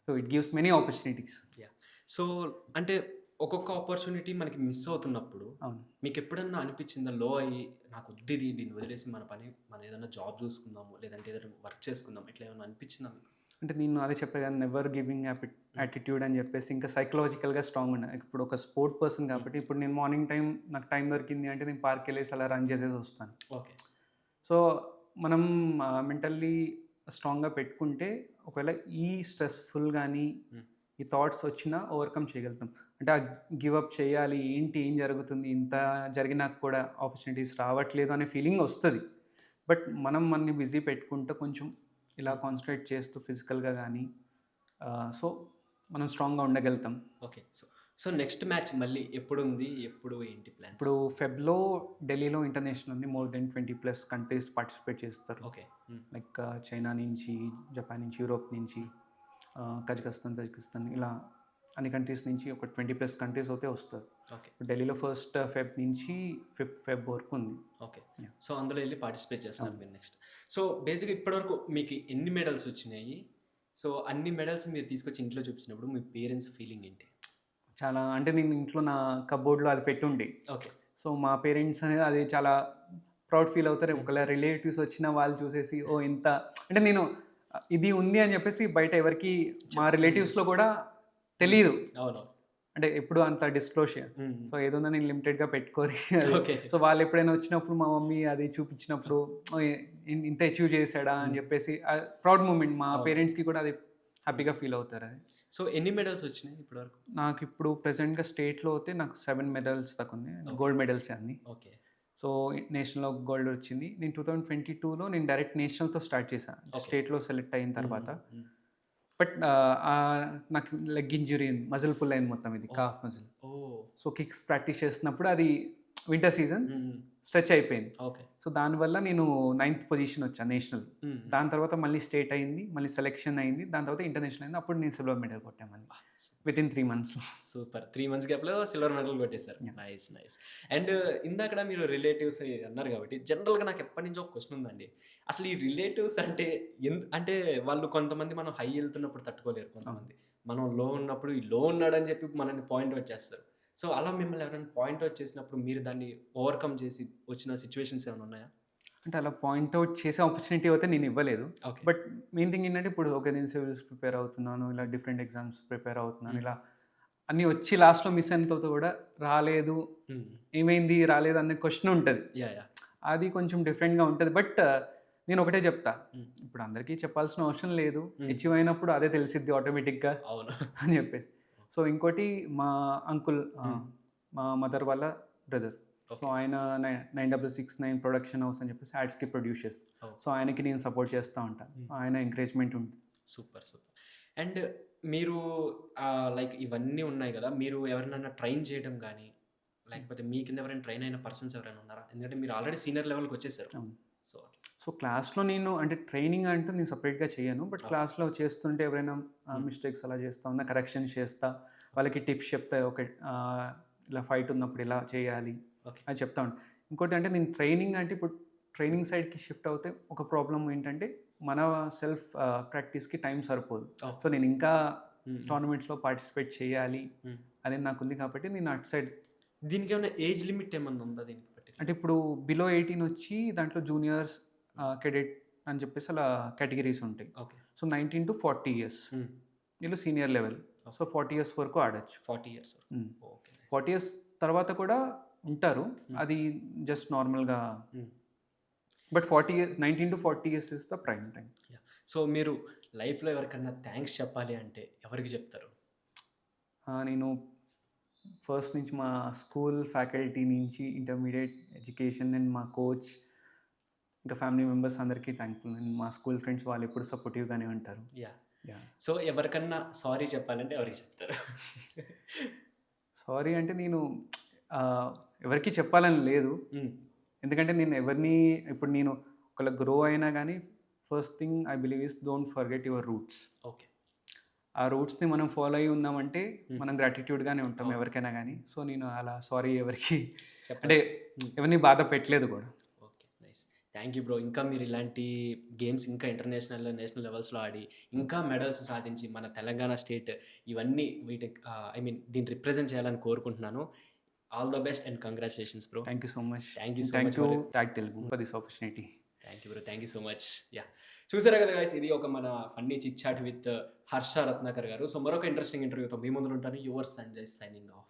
So it gives many opportunities. Yeah! So అంటే ఒక్కొక్క ఆపర్చునిటీ మనకి మిస్ అవుతున్నప్పుడు అవును. మీకెప్పుడన్నా అనిపిచ్చిందా లో అయ్యి నాకొద్దిది దీన్ని వదిలేసి మనం ఏదన్నా జాబ్ చూసుకుందాము, లేదంటే ఏదైనా వర్క్ చేసుకుందాం ఇట్లా ఏమన్నా అనిపిచ్చిందా మీకు? అంటే నేను అదే చెప్పా కదా! నెవర్ గివింగ్ యాటిట్యూడ్ అని చెప్పేసి ఇంకా సైకలాజికల్‌గా స్ట్రాంగ్ ఉన్నా. ఇప్పుడు ఒక స్పోర్ట్ పర్సన్ కాబట్టి ఇప్పుడు నేను మార్నింగ్ టైం నాకు టైం దొరికింది అంటే నేను పార్క్‌కెళ్ళేసి అలా రన్ చేసేసి వస్తాను. ఓకే. సో మనం మెంటల్లీ స్ట్రాంగ్‌గా పెట్టుకుంటే ఒకవేళ ఈ స్ట్రెస్‌ఫుల్ గానీ, హ్మ్. ఈ థాట్స్ వచ్చినా ఓవర్‌కమ్ చేయగలుగుతాం. అంటే గివ్ అప్ చేయాలి, ఏంటి ఏం జరుగుతుంది, ఇంత జరిగినా కూడా ఆపర్చునిటీస్ రావట్లేదు అనే ఫీలింగ్ వస్తది. బట్ మనం మనని బిజీ పెట్టుకుంటూ కొంచెం ఇలా కాన్సంట్రేట్ చేస్తూ ఫిజికల్‌గా గానీ సో మనం స్ట్రాంగ్‌గా ఉండగలుగుతాం. ఓకే. సో నెక్స్ట్ మ్యాచ్ మళ్ళీ ఎప్పుడుంది? ఎప్పుడు ఏంటి ప్లాన్స్? ఇప్పుడు ఫెబ్‌లో ఢిల్లీలో ఇంటర్నేషనల్ ఉంది. మోర్ దెన్ 20+ కంట్రీస్ పార్టిసిపేట్ చేస్తారు. ఓకే. హ్మ్. లైక్ చైనా నుంచి, జపాన్ నుంచి, యూరోప్ నుంచి, తజికిస్తాన్ ఇలా అన్ని కంట్రీస్ నుంచి ఒక 20+ కంట్రీస్ అయితే వస్తారు. ఓకే. ఢిల్లీలో ఫస్ట్ ఫెబ్ నుంచి 5th ఫెబ్ వరకు ఉంది. ఓకే. Yeah. సో అందులో ఎళ్లి పార్టిసిపేట్ చేస్తున్నారు మీరు నెక్స్ట్. సో బేసిక్‌గా ఇప్పటివరకు మీకు ఎన్ని మెడల్స్ వచ్చినాయి? సో అన్ని మెడల్స్ మీరు తీసుకొచ్చి ఇంట్లో చూపించినప్పుడు మీ పేరెంట్స్ ఫీలింగ్ ఏంటి? చాలా అంటే నేను ఇంట్లో నా కబోర్డ్‌లో అది పెట్టుండే. ఓకే. సో మా పేరెంట్స్ అనేది అది చాలా ప్రౌడ్ ఫీల్ అవుతారు. ఒకవేళ రిలేటివ్స్ వచ్చిన వాళ్ళు చూసేసి ఓహ్! ఇంత అంటే నేను ఇది ఉంది అని చెప్పేసి బయట ఎవరికీ మా రిలేటివ్స్‌లో కూడా తెలీదు. అవును. అంటే ఎప్పుడు అంత డిస్క్లోజర్. హ్మ్. సో ఏదున్నా నేను లిమిటెడ్‌గా పెట్టుకొని ఓకే. సో వాళ్ళు ఎప్పుడైనా వచ్చినప్పుడు మా మమ్మీ అది చూపించినప్పుడు ఓహ్! ఇంత అచీవ్ చేశాడా అని చెప్పేసి ప్రౌడ్ మూమెంట్ మా అవును. పేరెంట్స్‌కి కూడా అది హ్యాపీగా ఫీల్ అవుతారు అది. సో ఎన్ని మెడల్స్ వచ్చినాయి ఇప్పటివరకు? నాకు ఇప్పుడు ప్రెజెంట్‌గా స్టేట్‌లో అయితే నాకు 7 మెడల్స్ దాకా ఉన్నాయి. గోల్డ్ మెడల్సే అన్నీ. ఓకే. సో నేషనల్‌లో గోల్డ్ వచ్చింది. నేను 2022లో నేను డైరెక్ట్ నేషనల్‌తో స్టార్ట్ చేశాను. స్టేట్‌లో సెలెక్ట్ అయిన తర్వాత. హ్మ్. బట్ నాకు లెగ్ ఇంజ్యూరీ ఉంది. మజిల్ పుల్ అయింది మొత్తం ఇది కాఫ్ మజిల్. ఓహ్! సో కిక్స్ ప్రాక్టీస్ చేస్తున్నప్పుడు అది వింటర్ సీజన్ హ్మ్. స్ట్రెచ్ అయిపోయింది. ఓకే. సో దానివల్ల నేను 9th పొజిషన్ వచ్చాను నేషనల్. హ్మ్. దాని తర్వాత మళ్ళీ స్టేట్ అయింది. మళ్ళీ సెలెక్షన్ అయింది. దాని తర్వాత ఇంటర్నేషనల్ అయింది. అప్పుడు నేను సిల్వర్ మెడల్ కొట్టామని. వితిన్ 3 మంత్స్‌లో. సూపర్. 3 మంత్స్ గ్యాప్‌లో సిల్వర్ మెడల్ కొట్టేసారు. నైస్. నైస్. అండ్ ఇందాకడ మీరు రిలేటివ్స్ అన్నారు కాబట్టి జనరల్‌గా నాకు ఎప్పటినుంచో ఒక క్వెషన్ ఉందండి. అసలు ఈ రిలేటివ్స్ అంటే అంటే వాళ్ళు కొంతమంది మనం హై ఎళ్తున్నప్పుడు తట్టుకోలేరు కొంతమంది. మనం లో ఉన్నప్పుడు ఈ లో ఉన్నాడని చెప్పి మనల్ని పాయింట్ ఔట్ చేస్తారు. సో అలా మిమ్మల్ని ఎవరైనా పాయింట్ ఔట్ చేసినప్పుడు మీరు దాన్ని ఓవర్‌కమ్ చేసి వచ్చిన సిట్యుయేషన్స్ ఏమైనా ఉన్నాయా? అంటే అలా పాయింట్ ఔట్ చేసే ఆపర్చునిటీ అయితే నేను ఇవ్వలేదు. ఓకే. బట్ మెయిన్ థింగ్ ఏంటంటే ఇప్పుడు ఓకే నేను సివిల్స్ ప్రిపేర్ అవుతున్నాను. ఇలా డిఫరెంట్ ఎగ్జామ్స్ ప్రిపేర్ అవుతున్నాను. ఇలా అన్నీ వచ్చి లాస్ట్‌లో మిస్ అయిన తర్వాత కూడా రాలేదు. హ్మ్. ఏమైంది రాలేదు అనే క్వెషన్ ఉంటది. యాహ్! అది కొంచెం డిఫరెంట్‌గా ఉంటది. బట్ నేను ఒకటే చెప్తా. హ్మ్. ఇప్పుడు అందరికీ చెప్పాల్సిన అవసరం లేదు. హ్మ్. అచీవ్ అయినప్పుడు అదే తెలిసిద్ది ఆటోమేటిక్‌గా అవును. అని చెప్పేసి. సో ఇంకోటి మా అంకుల్ మా మదర్ వాళ్ళ బ్రదర్. సో ఆయన 9669 ప్రొడక్షన్ హౌస్ అని చెప్పేసి యాడ్స్‌కి ప్రొడ్యూస్ చేస్తారు. ఓహ్! సో ఆయనకి నేను సపోర్ట్ చేస్తా ఉంటాను. సో ఆయన ఎంకరేజ్‌మెంట్ ఉంటుంది. సూపర్. సూపర్. అండ్ మీరు లైక్ ఇవన్నీ ఉన్నాయి గదా! మీరు ఎవరినైనా ట్రైన్ చేయడం గానీ, లేకపోతే మీ కింద ఎవరైనా ట్రైన్ అయిన పర్సన్స్ ఎవరైనా ఉన్నారా? ఎందుకంటే మీరు ఆల్రెడీ సీనియర్ లెవెల్‌కొచ్చేసారు. అవును. సో సో క్లాస్‌లో నేను అంటే ట్రైనింగ్ అంటూ నేను సెపరేట్‌గా చేయను. బట్ క్లాస్‌లో చేస్తుంటే ఎవరైనా మిస్టేక్స్ అలా చేస్తా ఉన్నా కరెక్షన్ చేస్తా. వాళ్ళకి టిప్స్ చెప్తా. ఓకే ఇలా ఫైట్ ఉన్నప్పుడు ఇలా చేయాలి ఓకే. అని చెప్తా ఉంటాను. ఇంకోటి అంటే నేను ట్రైనింగ్ అంటే ఇప్పుడు ట్రైనింగ్ సైడ్‌కి షిఫ్ట్ అవుతే ఒక ప్రాబ్లమ్ ఏంటంటే మన సెల్ఫ్ ప్రాక్టీస్‌కి టైం సరిపోదు. ఓకే. సో నేను ఇంకా హ్మ్. టోర్నమెంట్స్‌లో పార్టిసిపేట్ చేయాలి హ్మ్. అనేది నాకుంది కాబట్టి నేను అటు సైడ్ దీనికేమైనా ఏజ్ లిమిట్ ఏమన్నా ఉందా దీనికి పర్టిక్యులర్? అంటే ఇప్పుడు బిలో 18 వచ్చి దాంట్లో జూనియర్స్, కెడెట్ అని చెప్పేసి అలా కేటగిరీస్ ఉంటాయి. ఓకే. సో 19-40 ఇయర్స్ హ్మ్. వీళ్ళు సీనియర్ లెవెల్. సో 40 ఇయర్స్ వరకు ఆడొచ్చు. 40 ఇయర్స్ వరకు. హ్మ్. ఓకే. నైస్. 40 ఇయర్స్ తర్వాత కూడా ఉంటారు. అది జస్ట్ నార్మల్‌గా హ్మ్. But 19-40 years is the prime time. Yeah! So మీరు లైఫ్‌లో ఎవరికన్నా థాంక్స్ చెప్పాలి అంటే ఎవరికి చెప్తారు? నేను ఫస్ట్ నుంచి మా స్కూల్ ఫ్యాకల్టీ నుంచి ఇంటర్మీడియేట్ ఎడ్యుకేషన్ అండ్ మా కోచ్ ఇంకా ఫ్యామిలీ మెంబర్స్ అందరికీ థాంక్ఫుల్. అండ్ మా స్కూల్ ఫ్రెండ్స్ వాళ్ళు ఎప్పుడు సపోర్టివ్‌గానే ఉంటారు. యాహ్! యాహ్! సో ఎవరికన్నా సారీ చెప్పాలంటే ఎవరికి చెప్తారు? సారీ అంటే నేను ఎవరికీ చెప్పాలని లేదు. హ్మ్. ఎందుకంటే నేను ఎవరిని ఇప్పుడు నేను ఒకవేళ గ్రో అయినా గానీ first thing I believe is don't forget your roots. Okay. ఆ రూట్స్ని మనం ఫాలో అయ్యి ఉన్నామంటే మనం గ్రాటిట్యూడ్గానే ఉంటాం ఎవరికైనా కానీ. సో నేను అలా సారీ ఎవరికి అంటే ఎవరిని బాధ పెట్టలేదు కూడా. Okay, nice. Thank you bro. ఇంకా మీరు ఇలాంటి గేమ్స్ ఇంకా ఇంటర్నేషనల్, నేషనల్ లెవెల్స్లో ఆడి ఇంకా మెడల్స్ సాధించి మన తెలంగాణ స్టేట్ ఇవన్నీ వీటి ఐ మీన్ దీన్ని రిప్రజెంట్ చేయాలని కోరుకుంటున్నాను. All the best and congratulations bro. Thank you so much. Thank you so thank much you tag Telugu for this opportunity. Thank you bro, thank you so much. Yeah, చూసారా కదా guys, ఇది ఒక మన funny chit chat with Harsha Ratnakar గారు. So మరొక interesting ఇంటర్వ్యూతో మీ ముందు ఉంటాను. Your Sanjay signing of.